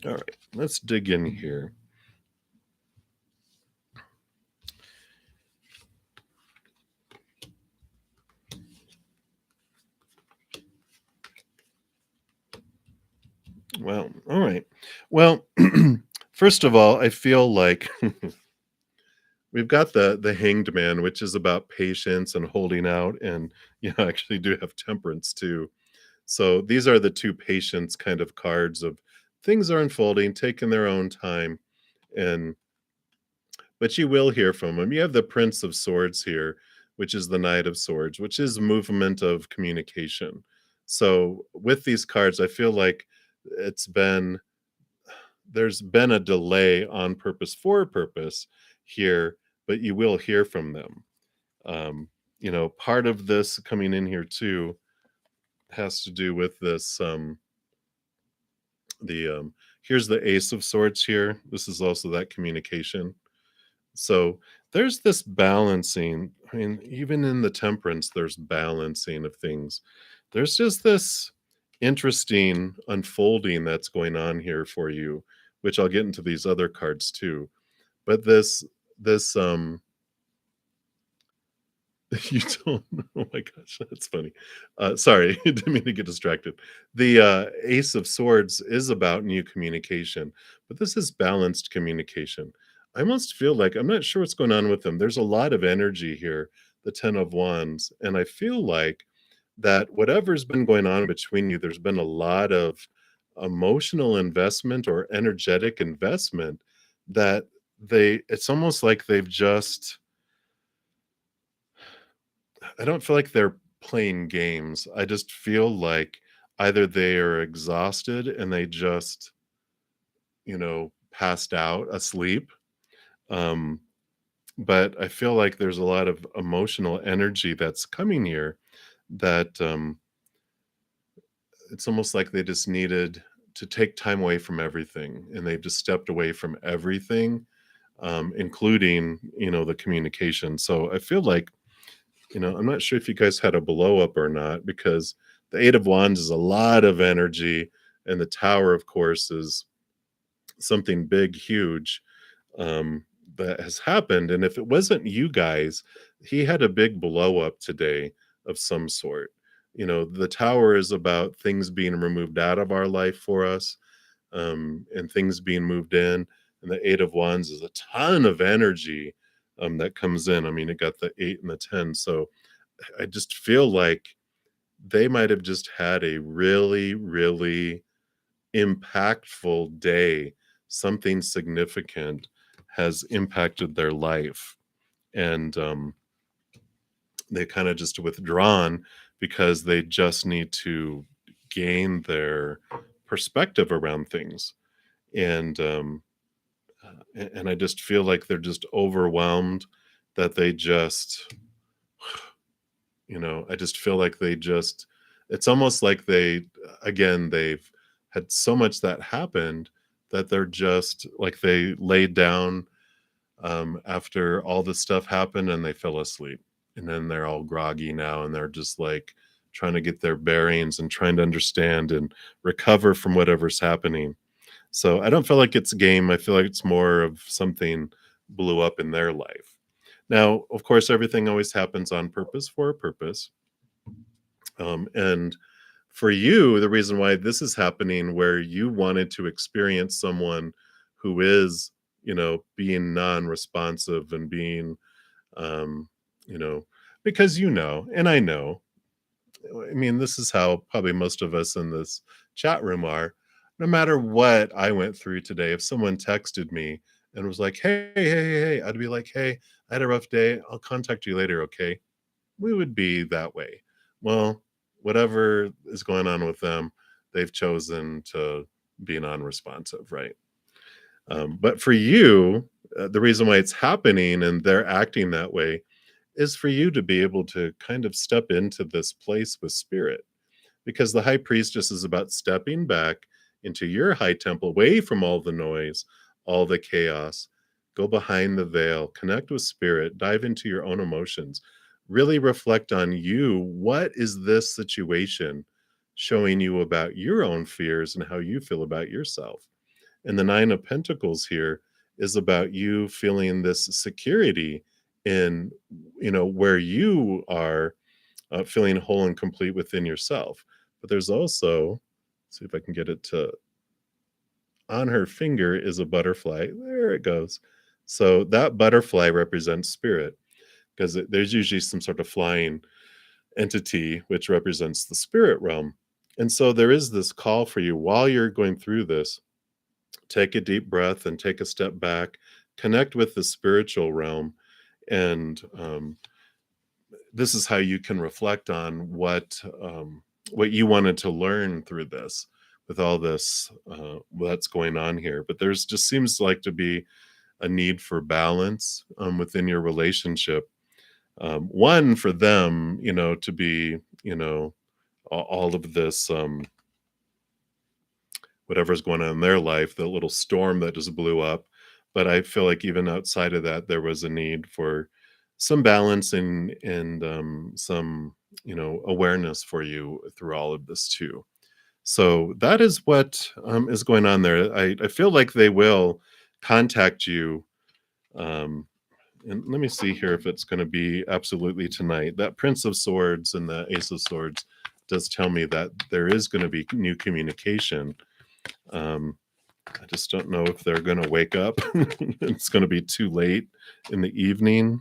S1: All right, let's dig in here. Well, all right. Well, first of all, I feel like we've got the Hanged Man, which is about patience and holding out, and actually do have Temperance too. So these are the two patience kind of cards of things are unfolding, taking their own time, and but you will hear from him. You have the Prince of Swords here, which is the Knight of Swords, which is movement of communication. So with these cards, I feel like it's been there's been a delay on purpose for a purpose here, but you will hear from them. Part of this coming in here too has to do with this. Here's the Ace of Swords here. This is also that communication. So there's this balancing. I mean, even in the Temperance, there's balancing of things. There's just this interesting unfolding that's going on here for you, which I'll get into these other cards too. But this you don't, oh my gosh, that's funny. Sorry, didn't mean to get distracted. The Ace of Swords is about new communication, but this is balanced communication. I almost feel like I'm not sure what's going on with them. There's a lot of energy here, the Ten of Wands, and I feel like that whatever's been going on between you, there's been a lot of emotional investment or energetic investment that it's almost like they've just I don't feel like they're playing games. I just feel like either they are exhausted and they just, passed out asleep. Um, but I feel like there's a lot of emotional energy that's coming here that it's almost like they just needed to take time away from everything and they've just stepped away from everything, including, the communication. So I feel like I'm not sure if you guys had a blow up or not, because the Eight of Wands is a lot of energy, and the Tower, of course, is something big, huge that has happened. And if it wasn't you guys, he had a big blow up today of some sort. The Tower is about things being removed out of our life for us, and things being moved in. And the Eight of Wands is a ton of energy that comes in. I mean, it got the 8 and the 10. So I just feel like they might have just had a really, really impactful day. Something significant has impacted their life. And they kind of just withdrawn because they just need to gain their perspective around things. And I just feel like they're just overwhelmed, that they just I just feel like it's almost like they've had so much that happened that they're just like they laid down after all this stuff happened, and they fell asleep. And then they're all groggy now, and they're just like trying to get their bearings and trying to understand and recover from whatever's happening. So I don't feel like it's a game. I feel like it's more of something blew up in their life. Now, of course, everything always happens on purpose for a purpose. And for you, the reason why this is happening, where you wanted to experience someone who is, being non-responsive and being, um, you know, because and I know, I mean, this is how probably most of us in this chat room are. No matter what I went through today, if someone texted me and was like, hey, I'd be like, hey, I had a rough day. I'll contact you later, okay? We would be that way. Well, whatever is going on with them, they've chosen to be non-responsive, right? But for you, the reason why it's happening and they're acting that way is for you to be able to kind of step into this place with spirit, because the high priestess is about stepping back into your high temple, away from all the noise, all the chaos. Go behind the veil, connect with spirit, dive into your own emotions, really reflect on you. What is this situation showing you about your own fears and how you feel about yourself? And the Nine of Pentacles here is about you feeling this security in, where you are, feeling whole and complete within yourself. But there's also, see if I can get it to, on her finger is a butterfly. There it goes. So that butterfly represents spirit, because there's usually some sort of flying entity which represents the spirit realm. And so there is this call for you while you're going through this. Take a deep breath and take a step back, connect with the spiritual realm, and this is how you can reflect on what you wanted to learn through this, with all this that's going on here. But there's just seems like to be a need for balance within your relationship. One, for them, to be, all of this, whatever's going on in their life, the little storm that just blew up. But I feel like even outside of that, there was a need for some balance and some, awareness for you through all of this too. So that is what is going on there. I feel like they will contact you. And let me see here if it's going to be absolutely tonight. That Prince of Swords and the Ace of Swords does tell me that there is going to be new communication. I just don't know if they're going to wake up. It's going to be too late in the evening.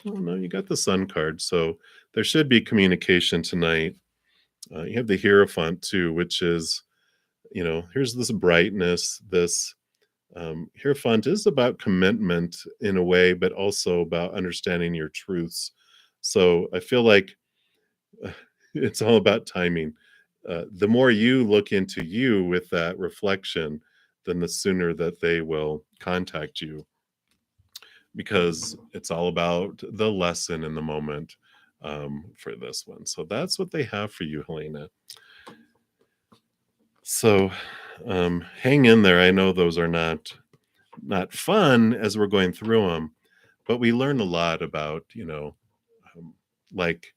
S1: Oh, no, you got the Sun card. So there should be communication tonight. You have the Hierophant too, which is, here's this brightness. This Hierophant is about commitment in a way, but also about understanding your truths. So I feel like it's all about timing. The more you look into you with that reflection, then the sooner that they will contact you, because it's all about the lesson in the moment for this one. So that's what they have for you, Helena. So hang in there. I know those are not fun as we're going through them, but we learn a lot about, like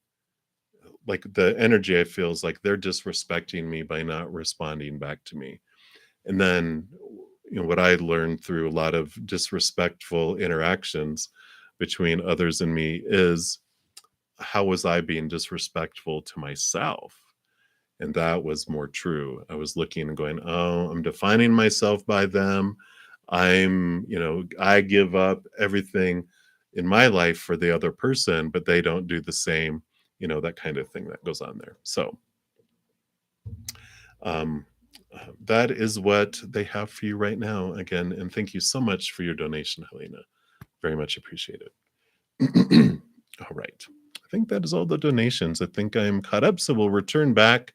S1: the energy I feel is like they're disrespecting me by not responding back to me. And then, what I learned through a lot of disrespectful interactions between others and me is, how was I being disrespectful to myself? And that was more true. I was looking and going, oh, I'm defining myself by them. I give up everything in my life for the other person, but they don't do the same, that kind of thing that goes on there. So that is what they have for you right now. Again, and thank you so much for your donation, Helena. Very much appreciated. All right. I think that is all the donations. I think I'm caught up. So we'll return back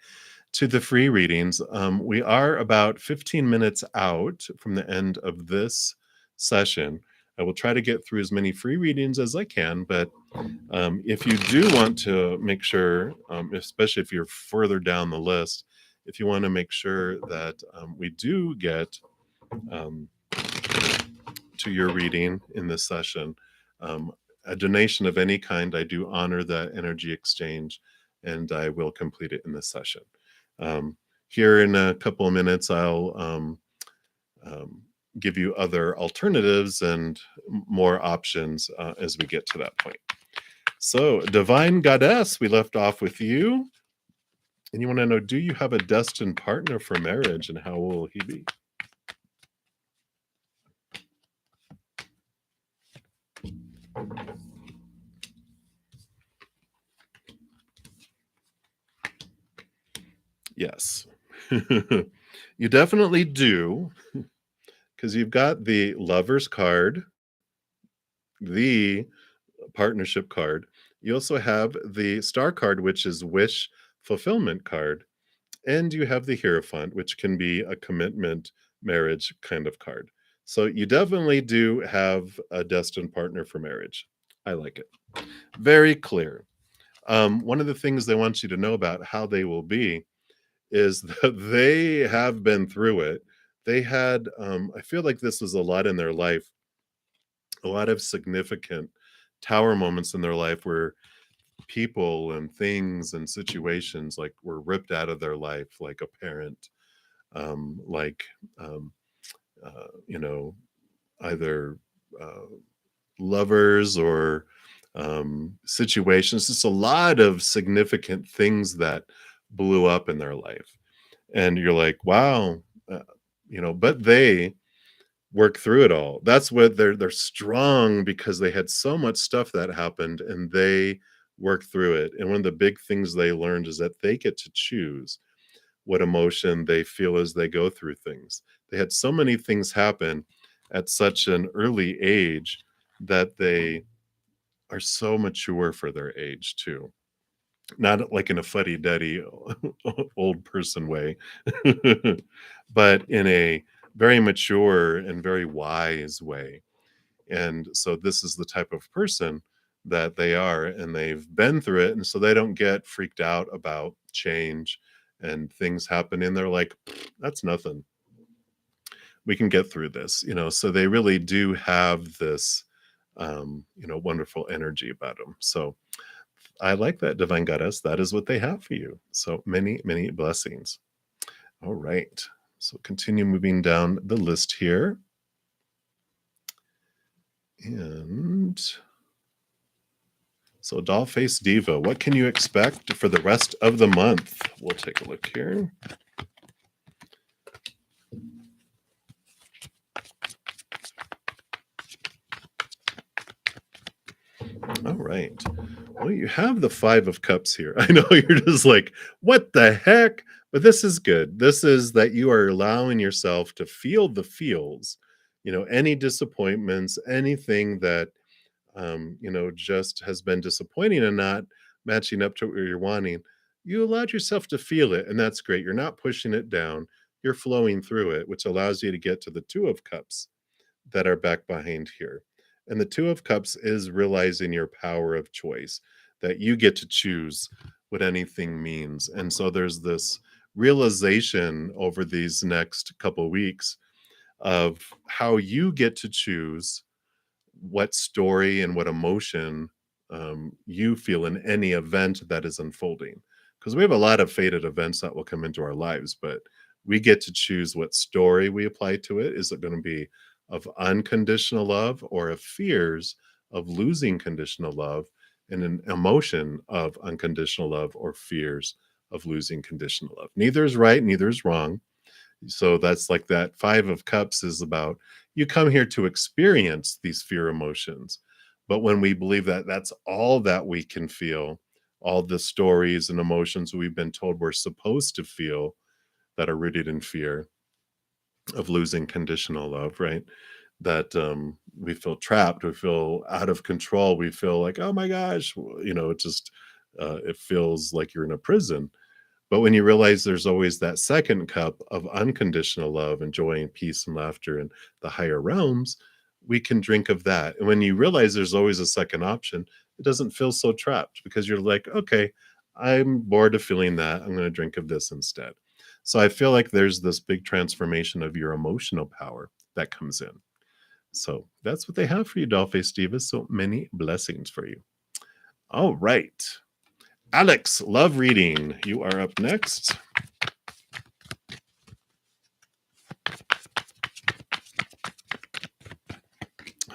S1: to the free readings. We are about 15 minutes out from the end of this session. I will try to get through as many free readings as I can, but if you do want to make sure, especially if you're further down the list, if you want to make sure that we do get to your reading in this session, um, a donation of any kind, I do honor that energy exchange, and I will complete it in this session. Here in a couple of minutes, I'll um, give you other alternatives and more options as we get to that point. So, Divine Goddess, we left off with you. And you want to know, do you have a destined partner for marriage, and how will he be? Yes. You definitely do, because you've got the Lover's card, the partnership card. You also have the Star card, which is wish fulfillment card, and you have the Hierophant, which can be a commitment marriage kind of card. So you definitely do have a destined partner for marriage. I like it. Very clear. One of the things they want you to know about how they will be is that they have been through it. They had, I feel like this was a lot in their life, a lot of significant tower moments in their life where people and things and situations like were ripped out of their life, like a parent, like, um, you know, either uh, lovers or situations. Just a lot of significant things that blew up in their life. And you're like, wow, uh, but they work through it all. That's what they're strong because they had so much stuff that happened and they work through it. And one of the big things they learned is that they get to choose what emotion they feel as they go through things. They had so many things happen at such an early age that they are so mature for their age too. Not like in a fuddy-duddy old person way, but in a very mature and very wise way. And so this is the type of person that they are, and they've been through it, and so they don't get freaked out about change and things happen, and they're like, "That's nothing. We can get through this," so they really do have this, wonderful energy about them. So I like that, Divine Goddess. That is what they have for you. So many, many blessings. All right. So continue moving down the list here. And so Dollface Diva, what can you expect for the rest of the month? We'll take a look here. All right. Well, you have the Five of Cups here. I know you're just like, what the heck? But this is good. This is that you are allowing yourself to feel the feels, any disappointments, anything that, just has been disappointing and not matching up to what you're wanting. You allowed yourself to feel it, and that's great. You're not pushing it down. You're flowing through it, which allows you to get to the Two of Cups that are back behind here. And the Two of Cups is realizing your power of choice, that you get to choose what anything means. And so there's this realization over these next couple weeks of how you get to choose what story and what emotion you feel in any event that is unfolding. Because we have a lot of fated events that will come into our lives, but we get to choose what story we apply to it. Is it going to be of unconditional love or of fears of losing conditional love, and an emotion of unconditional love or fears of losing conditional love? Neither is right, neither is wrong. So that's like that Five of Cups is about, you come here to experience these fear emotions. But when we believe that that's all that we can feel, all the stories and emotions we've been told we're supposed to feel that are rooted in fear of losing conditional love, right? That we feel trapped, we feel out of control, we feel like, oh my gosh, it just, it feels like you're in a prison. But when you realize there's always that second cup of unconditional love and joy and peace and laughter and the higher realms, we can drink of that. And when you realize there's always a second option, it doesn't feel so trapped because you're like, okay, I'm bored of feeling that. I'm going to drink of this instead. So I feel like there's this big transformation of your emotional power that comes in. So that's what they have for you, Dollface Divas. So many blessings for you. All right. Alex, love reading. You are up next.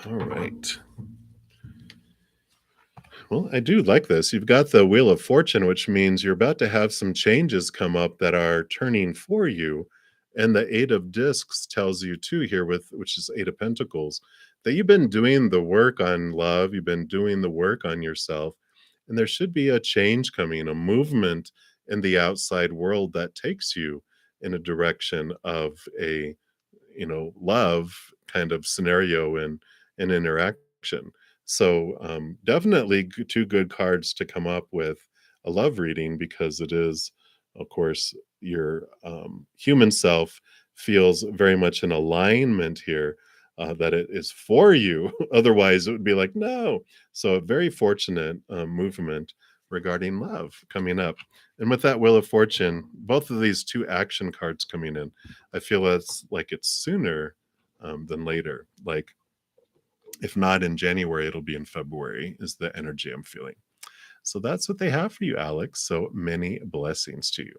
S1: All right. Well, I do like this. You've got the Wheel of Fortune, which means you're about to have some changes come up that are turning for you. And the Eight of Discs tells you too here with which is Eight of Pentacles, that you've been doing the work on love, you've been doing the work on yourself, and there should be a change coming, a movement in the outside world that takes you in a direction of a, love kind of scenario and interaction. So definitely two good cards to come up with a love reading, because it is, of course, your human self feels very much in alignment here, that it is for you. Otherwise, it would be like, no. So a very fortunate movement regarding love coming up. And with that Wheel of Fortune, both of these two action cards coming in, I feel it's sooner than later. Like, if not in January, it'll be in February, is the energy I'm feeling. So that's what they have for you, Alex. So many blessings to you.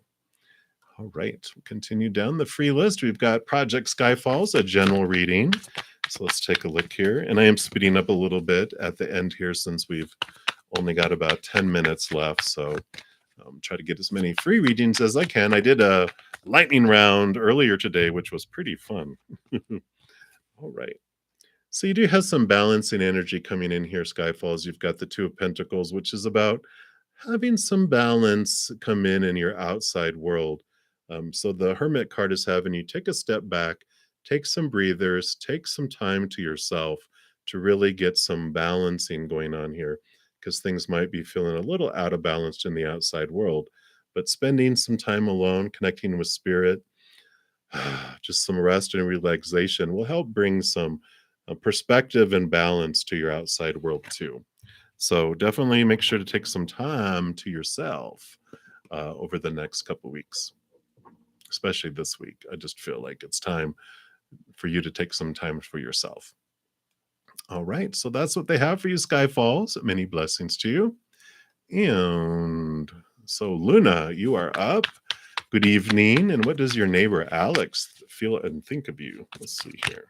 S1: All right, we'll continue down the free list. We've got Project Skyfalls, a general reading. So let's take a look here. And I am speeding up a little bit at the end here since we've only got about 10 minutes left. So try to get as many free readings as I can. I did a lightning round earlier today, which was pretty fun. All right. So you do have some balancing energy coming in here, Skyfalls. You've got the Two of Pentacles, which is about having some balance come in your outside world. So the Hermit card is having you take a step back, take some breathers, take some time to yourself to really get some balancing going on here, because things might be feeling a little out of balance in the outside world. But spending some time alone, connecting with spirit, just some rest and relaxation will help bring some perspective and balance to your outside world too. So definitely make sure to take some time to yourself over the next couple weeks, especially this week. I just feel like it's time for you to take some time for yourself. All right, so that's what they have for you, Skyfalls. Many blessings to you. And so Luna, you are up. Good evening. And what does your neighbor Alex feel and think of you? Let's see here.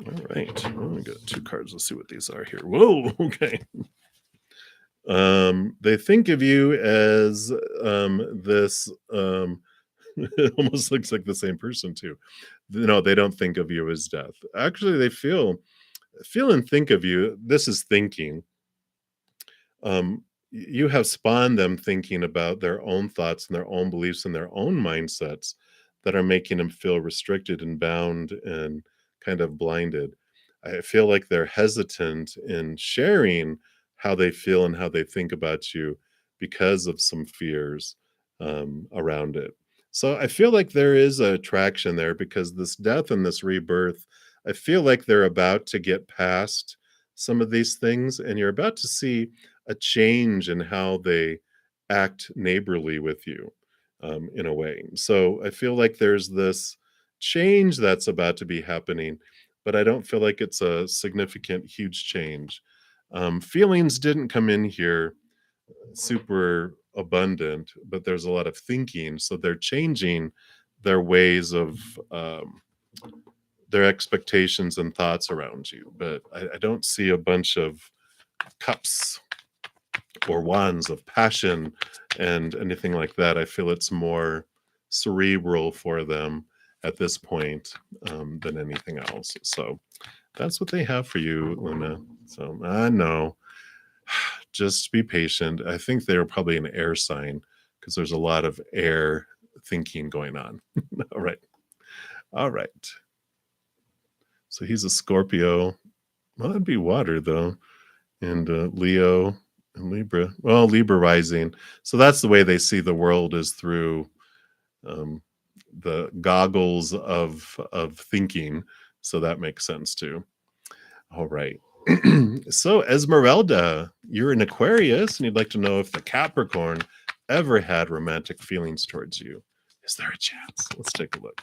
S1: All right. Oh, we got two cards. Let's see what these are here. Whoa. Okay. They think of you as this. It almost looks like the same person too. No, they don't think of you as death. Actually, they feel and think of you. This is thinking. You have spawned them thinking about their own thoughts and their own beliefs and their own mindsets that are making them feel restricted and bound and kind of blinded. I feel like they're hesitant in sharing how they feel and how they think about you because of some fears around it. So I feel like there is a attraction there, because this death and this rebirth, I feel like they're about to get past some of these things, and you're about to see a change in how they act neighborly with you, in a way. So I feel like there's this change that's about to be happening, but I don't feel like it's a significant, huge change. Feelings didn't come in here super abundant, but there's a lot of thinking. So they're changing their ways of their expectations and thoughts around you. But I don't see a bunch of cups or wands of passion and anything like that. I feel it's more cerebral for them at this point than anything else. So that's what they have for you, Luna. So I know, just be patient. I think they're probably an air sign, because there's a lot of air thinking going on. All right. All right. So he's a Scorpio. Well, that'd be water though. And Leo and Libra. Well, Libra rising. So that's the way they see the world, is through the goggles of thinking. So that makes sense too. All right. So, Esmeralda, you're an Aquarius, and you'd like to know if the Capricorn ever had romantic feelings towards you. Is there a chance? Let's take a look.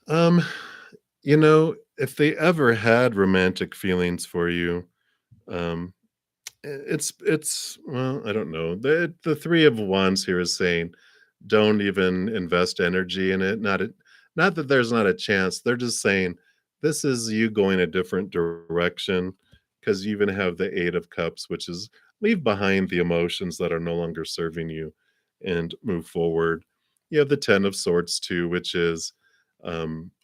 S1: Um, if they ever had romantic feelings for you, um, it's well, I don't know. The Three of Wands here is saying don't even invest energy in it. Not that there's not a chance. They're just saying this is you going a different direction because you even have the Eight of Cups, which is leave behind the emotions that are no longer serving you and move forward. You have the Ten of Swords too, which is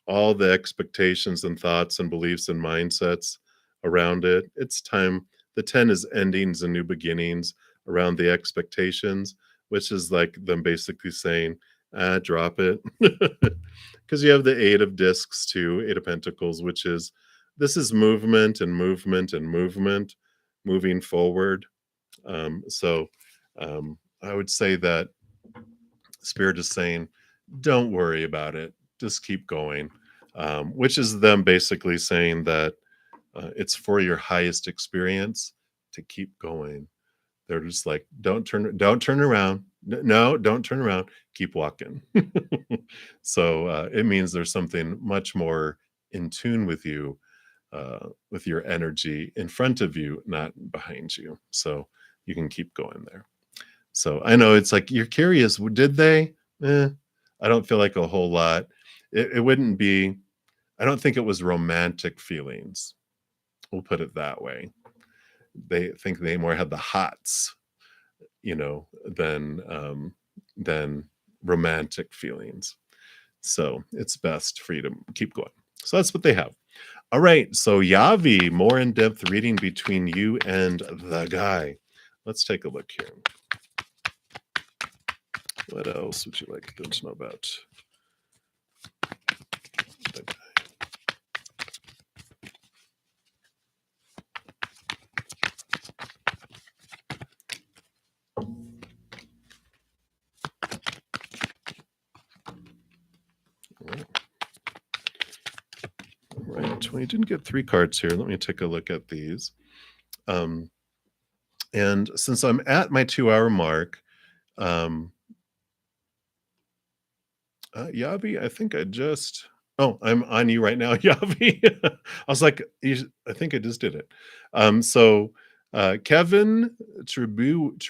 S1: all the expectations and thoughts and beliefs and mindsets around it. It's time. The 10 is endings and new beginnings around the expectations, which is like them basically saying, drop it. Because you have the Eight of Discs too, Eight of Pentacles, which is this is movement and movement and movement moving forward. So I would say that Spirit is saying, don't worry about it, just keep going, which is them basically saying that it's for your highest experience to keep going. They're just like, don't turn around. No, don't turn around. Keep walking. So it means there's something much more in tune with your energy in front of you, not behind you. So you can keep going there. So I know it's like you're curious. Did they? I don't feel like a whole lot. It wouldn't be. I don't think it was romantic feelings. We'll put it that way. They think they more had the hots, than romantic feelings. So it's best for you to keep going. So that's what they have. All right. So Yavi, more in-depth reading between you and the guy. Let's take a look here. What else would you like them to know about the guy? Right. We didn't get 3 cards here. Let me take a look at these. And since I'm at my 2-hour mark, Yavi, I think I'm on you right now, Yavi. I was like, I think I just did it. So Kevin Tribuan.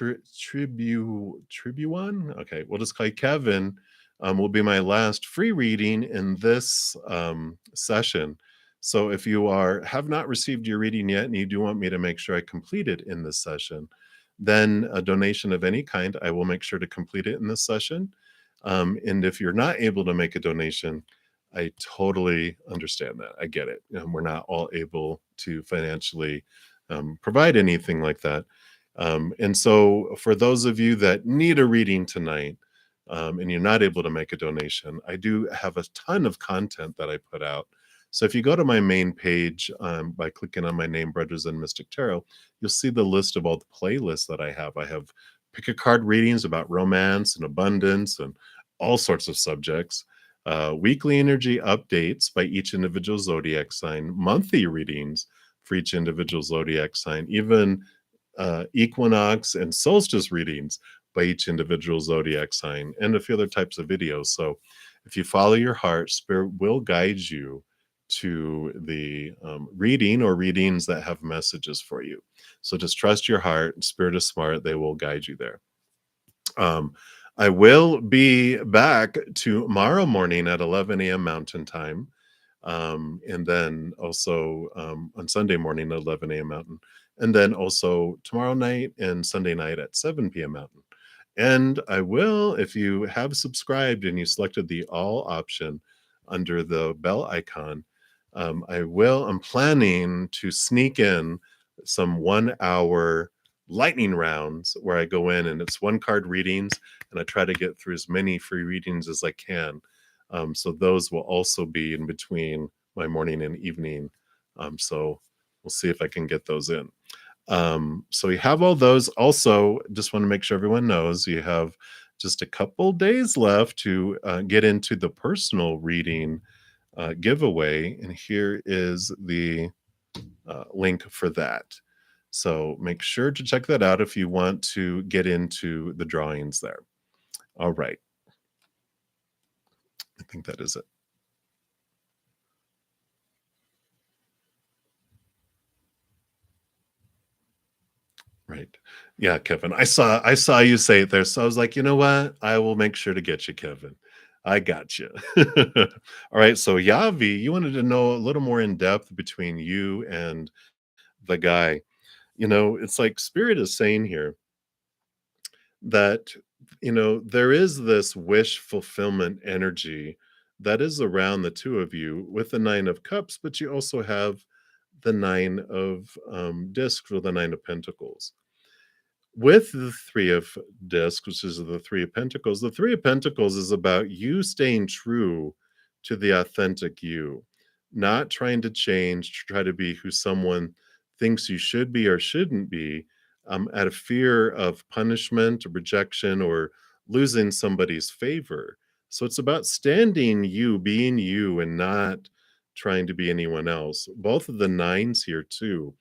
S1: Okay, we'll just call you Kevin. Will be my last free reading in this session. So if you have not received your reading yet and you do want me to make sure I complete it in this session, then a donation of any kind, I will make sure to complete it in this session. And if you're not able to make a donation, I totally understand that. I get it. We're not all able to financially provide anything like that. And so for those of you that need a reading tonight, and you're not able to make a donation, I do have a ton of content that I put out. So if you go to my main page by clicking on my name, Brothers and Mystic Tarot, you'll see the list of all the playlists that I have. I have pick a card readings about romance and abundance and all sorts of subjects, weekly energy updates by each individual zodiac sign, monthly readings for each individual zodiac sign, even equinox and solstice readings by each individual zodiac sign, and a few other types of videos. So if you follow your heart, Spirit will guide you to the reading or readings that have messages for you. So just trust your heart. Spirit is smart. They will guide you there. I will be back tomorrow morning at 11 a.m. Mountain Time. And then also on Sunday morning at 11 a.m. Mountain. And then also tomorrow night and Sunday night at 7 p.m. Mountain. And I will, if you have subscribed and you selected the all option under the bell icon, I'm planning to sneak in some 1-hour lightning rounds where I go in and it's 1-card readings and I try to get through as many free readings as I can. So those will also be in between my morning and evening. So we'll see if I can get those in. So we have all those. Also, just want to make sure everyone knows you have just a couple days left to get into the personal reading giveaway. And here is the link for that. So make sure to check that out if you want to get into the drawings there. All right. I think that is it. Right. Yeah, Kevin. I saw you say it there. So I was like, you know what? I will make sure to get you, Kevin. I got you. All right. So Yavi, you wanted to know a little more in depth between you and the guy. It's like Spirit is saying here that, there is this wish fulfillment energy that is around the two of you with the Nine of Cups, but you also have the Nine of Discs or the Nine of Pentacles. With the Three of Discs, which is the Three of Pentacles, the Three of Pentacles is about you staying true to the authentic you, not trying to change, to try to be who someone thinks you should be or shouldn't be, out of fear of punishment or rejection or losing somebody's favor. So it's about standing you, being you, and not trying to be anyone else. Both of the nines here, too,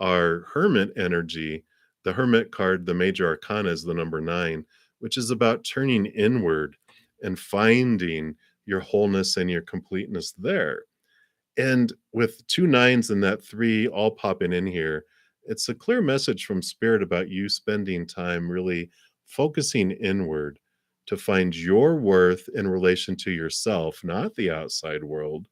S1: are hermit energy. The hermit card, the major arcana, is the number 9, which is about turning inward and finding your wholeness and your completeness there. And with 2 9s and that 3 all popping in here, it's a clear message from Spirit about you spending time really focusing inward to find your worth in relation to yourself, not the outside world,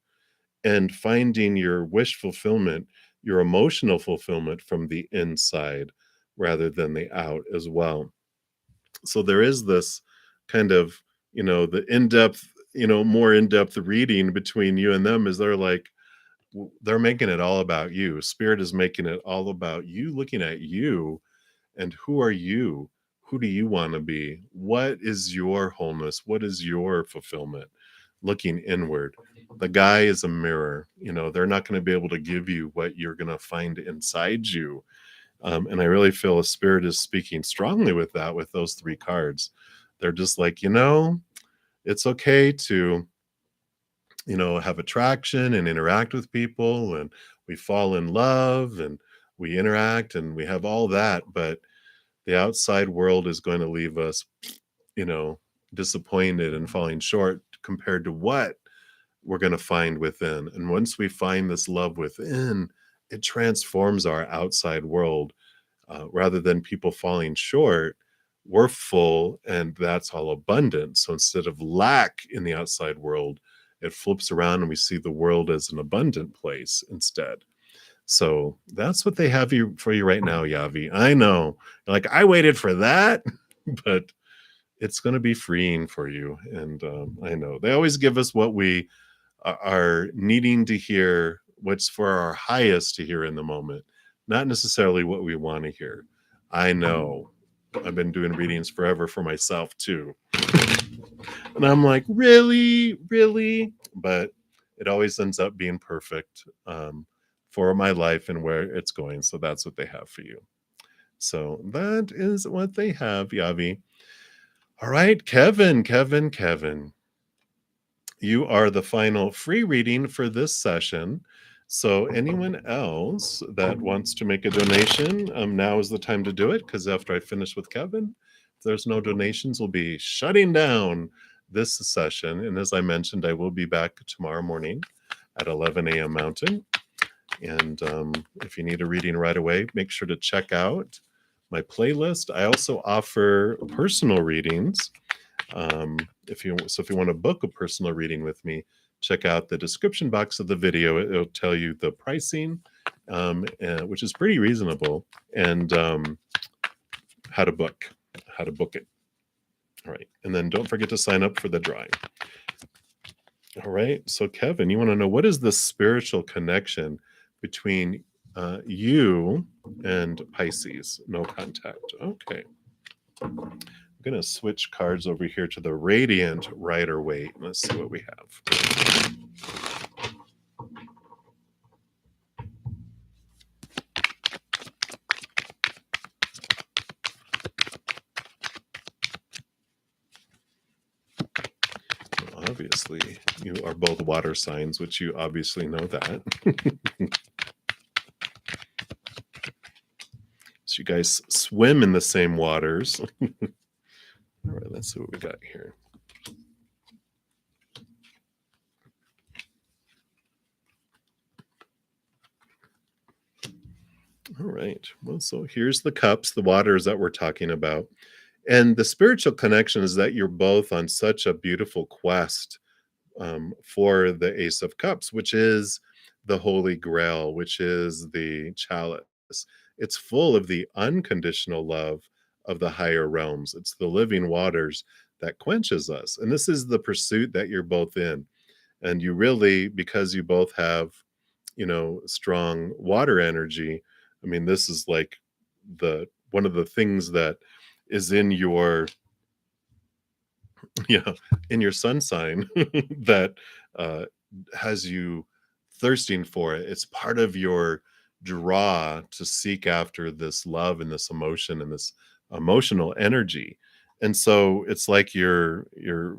S1: and finding your wish fulfillment, your emotional fulfillment from the inside rather than the out as well. So there is this kind of, the in-depth, more in-depth reading between you and them, is they're making it all about you. Spirit is making it all about you, looking at you and who are you? Who do you want to be? What is your wholeness? What is your fulfillment? Looking inward. The guy is a mirror. They're not going to be able to give you what you're going to find inside you. And I really feel a Spirit is speaking strongly with that, with those 3 cards. They're just like, it's okay to, have attraction and interact with people, and we fall in love and we interact and we have all that, but the outside world is going to leave us, disappointed and falling short compared to what we're going to find within. And once we find this love within, it transforms our outside world. Rather than people falling short, we're full, and that's all abundance. So instead of lack in the outside world, it flips around and we see the world as an abundant place instead. So that's what they have for you right now, Yavi. I know. Like, I waited for that, but it's going to be freeing for you. And I know they always give us what we are needing to hear, what's for our highest to hear in the moment, not necessarily what we want to hear. I know. I've been doing readings forever for myself too. And I'm like, really? But it always ends up being perfect for my life and where it's going. So that's what they have for you. So that is what they have, Yavi. All right, Kevin. You are the final free reading for this session. So anyone else that wants to make a donation, now is the time to do it, because after I finish with Kevin, if there's no donations, we'll be shutting down this session. And as I mentioned, I will be back tomorrow morning at 11 a.m. Mountain. And if you need a reading right away, make sure to check out my playlist. I also offer personal readings. If you want to book a personal reading with me, check out the description box of the video. It'll tell you the pricing, which is pretty reasonable, and how to book it. All right. And then don't forget to sign up for the drawing. All right. So Kevin, you want to know, what is the spiritual connection between you and Pisces? No contact. Okay. I'm going to switch cards over here to the Radiant Rider-Waite. Let's see what we have. obviously you are both water signs, which you obviously know that. So you guys swim in the same waters. All right, let's see what we got here. All right. Well, so here's the cups, the waters that we're talking about. And the spiritual connection is that you're both on such a beautiful quest for the Ace of Cups, which is the Holy Grail, which is the chalice. It's full of the unconditional love of the higher realms. It's the living waters that quenches us. And this is the pursuit that you're both in. And you really, because you both have, strong water energy, I mean, this is like the one of the things that is in your yeah, in your sun sign that uh, has you thirsting for it. It's part of your draw to seek after this love and this emotion and this emotional energy. And so it's like you're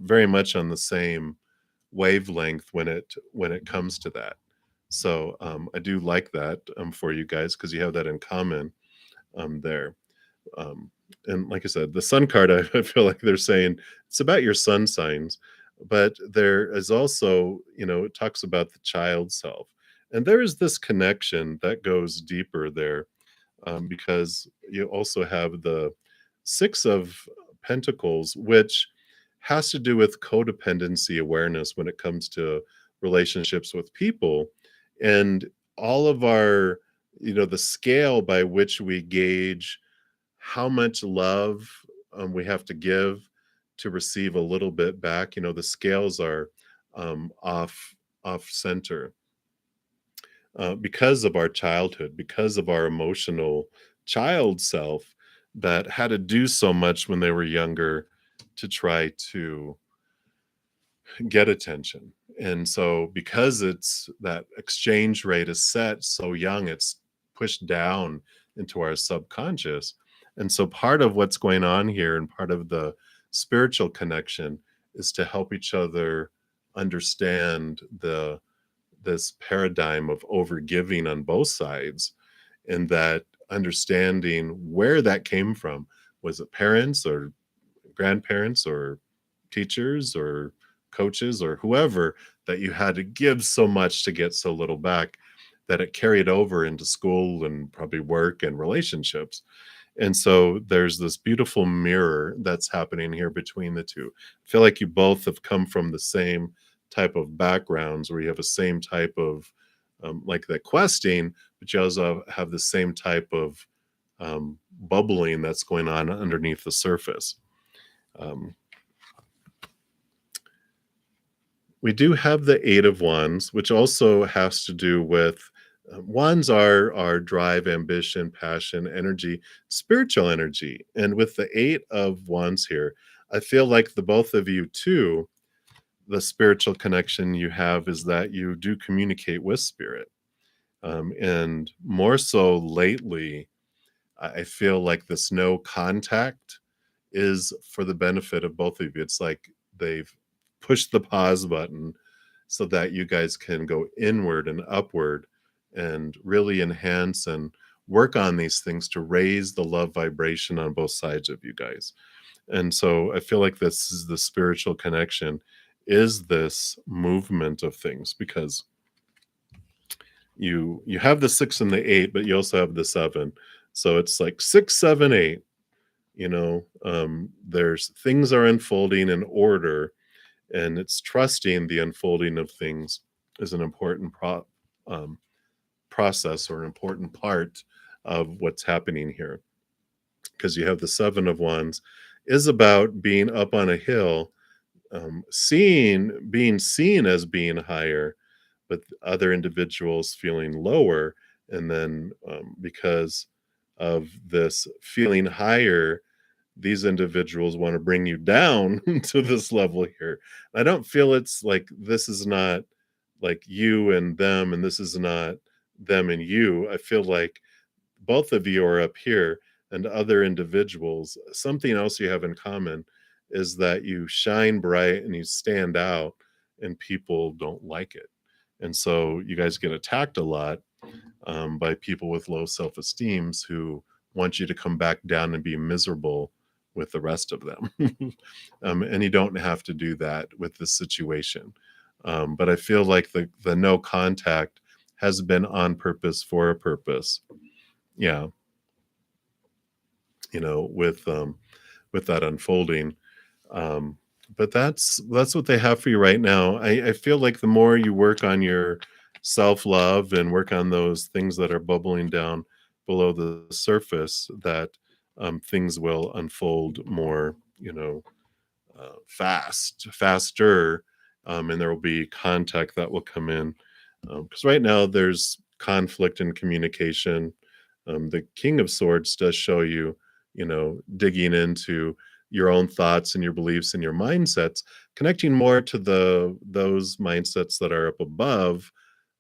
S1: very much on the same wavelength when it comes to that. So I do like that for you guys because you have that in common there. Um, and like I said, the sun card, I feel like they're saying it's about your sun signs, but there is also, it talks about the child self. And there is this connection that goes deeper there because you also have the Six of Pentacles, which has to do with codependency awareness when it comes to relationships with people. And all of our, the scale by which we gauge how much love we have to give to receive a little bit back. The scales are off center because of our childhood, because of our emotional child self that had to do so much when they were younger to try to get attention. And so because it's that exchange rate is set so young, it's pushed down into our subconscious. And so part of what's going on here and part of the spiritual connection is to help each other understand this paradigm of overgiving on both sides, and that understanding where that came from. Was it parents or grandparents or teachers or coaches or whoever that you had to give so much to get so little back that it carried over into school and probably work and relationships? And so there's this beautiful mirror that's happening here between the two. I feel like you both have come from the same type of backgrounds where you have the same type of like that questing, but you also have the same type of bubbling that's going on underneath the surface. Um, we do have the Eight of Wands, which also has to do with wands are drive, ambition, passion, energy, spiritual energy. And with the Eight of Wands here, I feel like the both of you too, the spiritual connection you have is that you do communicate with spirit. And more so lately, I feel like this no contact is for the benefit of both of you. It's like they've pushed the pause button so that you guys can go inward and upward and really enhance and work on these things to raise the love vibration on both sides of you guys. And so I feel like this is the spiritual connection, is this movement of things, because you have the 6 and the 8, but you also have the 7. So it's like 6, 7, 8. There's things are unfolding in order, and it's trusting the unfolding of things is an important process or an important part of what's happening here. Because you have the 7 of Wands is about being up on a hill, being seen as being higher, but other individuals feeling lower. And then because of this feeling higher, these individuals want to bring you down to this level here. I don't feel it's like this is not like you and them, and this is not them and you. I feel like both of you are up here, and other individuals, something else you have in common is that you shine bright and you stand out, and people don't like it. And so you guys get attacked a lot by people with low self-esteems who want you to come back down and be miserable with the rest of them. And you don't have to do that with this situation. But I feel like the no contact has been on purpose for a purpose. Yeah. With that unfolding. Um, but that's what they have for you right now. I feel like the more you work on your self-love and work on those things that are bubbling down below the surface, that things will unfold more, faster, and there will be contact that will come in. Because right now there's conflict in communication. The King of Swords does show you, digging into your own thoughts and your beliefs and your mindsets, connecting more to those mindsets that are up above,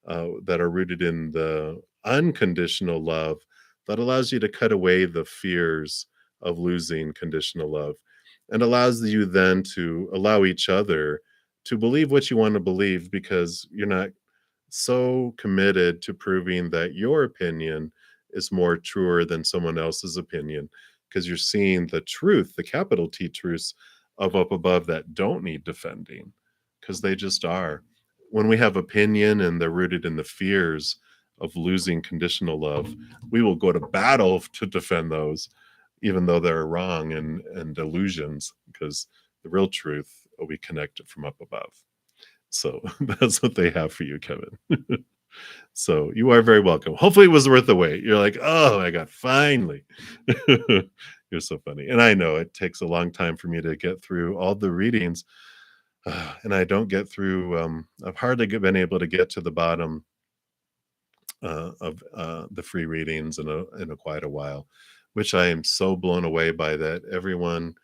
S1: that are rooted in the unconditional love that allows you to cut away the fears of losing conditional love, and allows you then to allow each other to believe what you want to believe, because you're not so committed to proving that your opinion is more truer than someone else's opinion, because you're seeing the truth, the capital T truths of up above that don't need defending, because they just are. When we have opinion and they're rooted in the fears of losing conditional love, we will go to battle to defend those, even though they're wrong and illusions, because the real truth will be connected from up above. So that's what they have for you, Kevin. So you are very welcome. Hopefully it was worth the wait. You're like, oh my God, finally. You're so funny. And I know it takes a long time for me to get through all the readings. And I don't get through, I've hardly been able to get to the bottom of the free readings in quite a while, which I am so blown away by that everyone,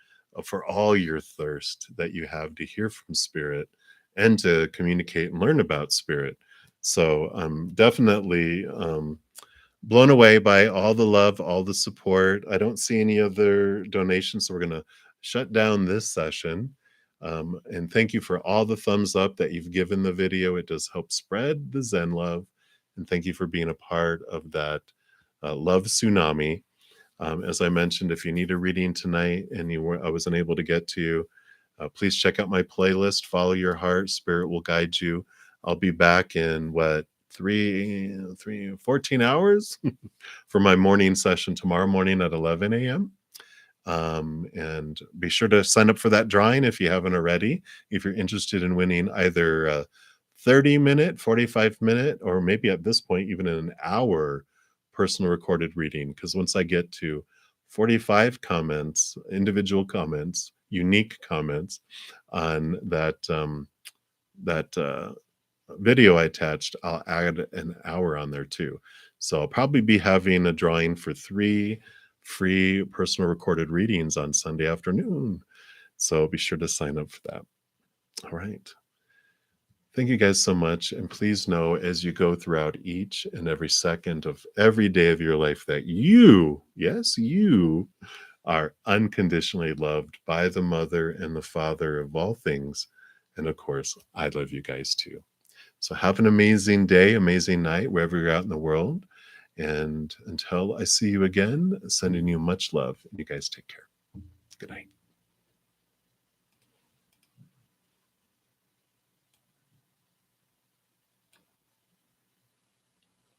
S1: for all your thirst that you have to hear from Spirit and to communicate and learn about Spirit. So I'm definitely blown away by all the love, all the support. I don't see any other donations, so we're going to shut down this session. And thank you for all the thumbs up that you've given the video. It does help spread the Zen love. And thank you for being a part of that love tsunami. As I mentioned, if you need a reading tonight and I was unable to get to you, please check out my playlist. Follow your heart. Spirit will guide you. I'll be back in 14 hours for my morning session tomorrow morning at 11 a.m. And be sure to sign up for that drawing if you haven't already. If you're interested in winning either a 30-minute, 45-minute, or maybe at this point, even an hour personal recorded reading. Because once I get to 45 comments, individual comments, unique comments on that video I attached, I'll add an hour on there too. So I'll probably be having a drawing for 3 free personal recorded readings on Sunday afternoon. So be sure to sign up for that. All right. Thank you guys so much. And please know, as you go throughout each and every second of every day of your life, that you, yes, you are unconditionally loved by the Mother and the Father of all things. And of course, I love you guys too. So have an amazing day, amazing night, wherever you're out in the world. And until I see you again, sending you much love. You guys take care. Good night.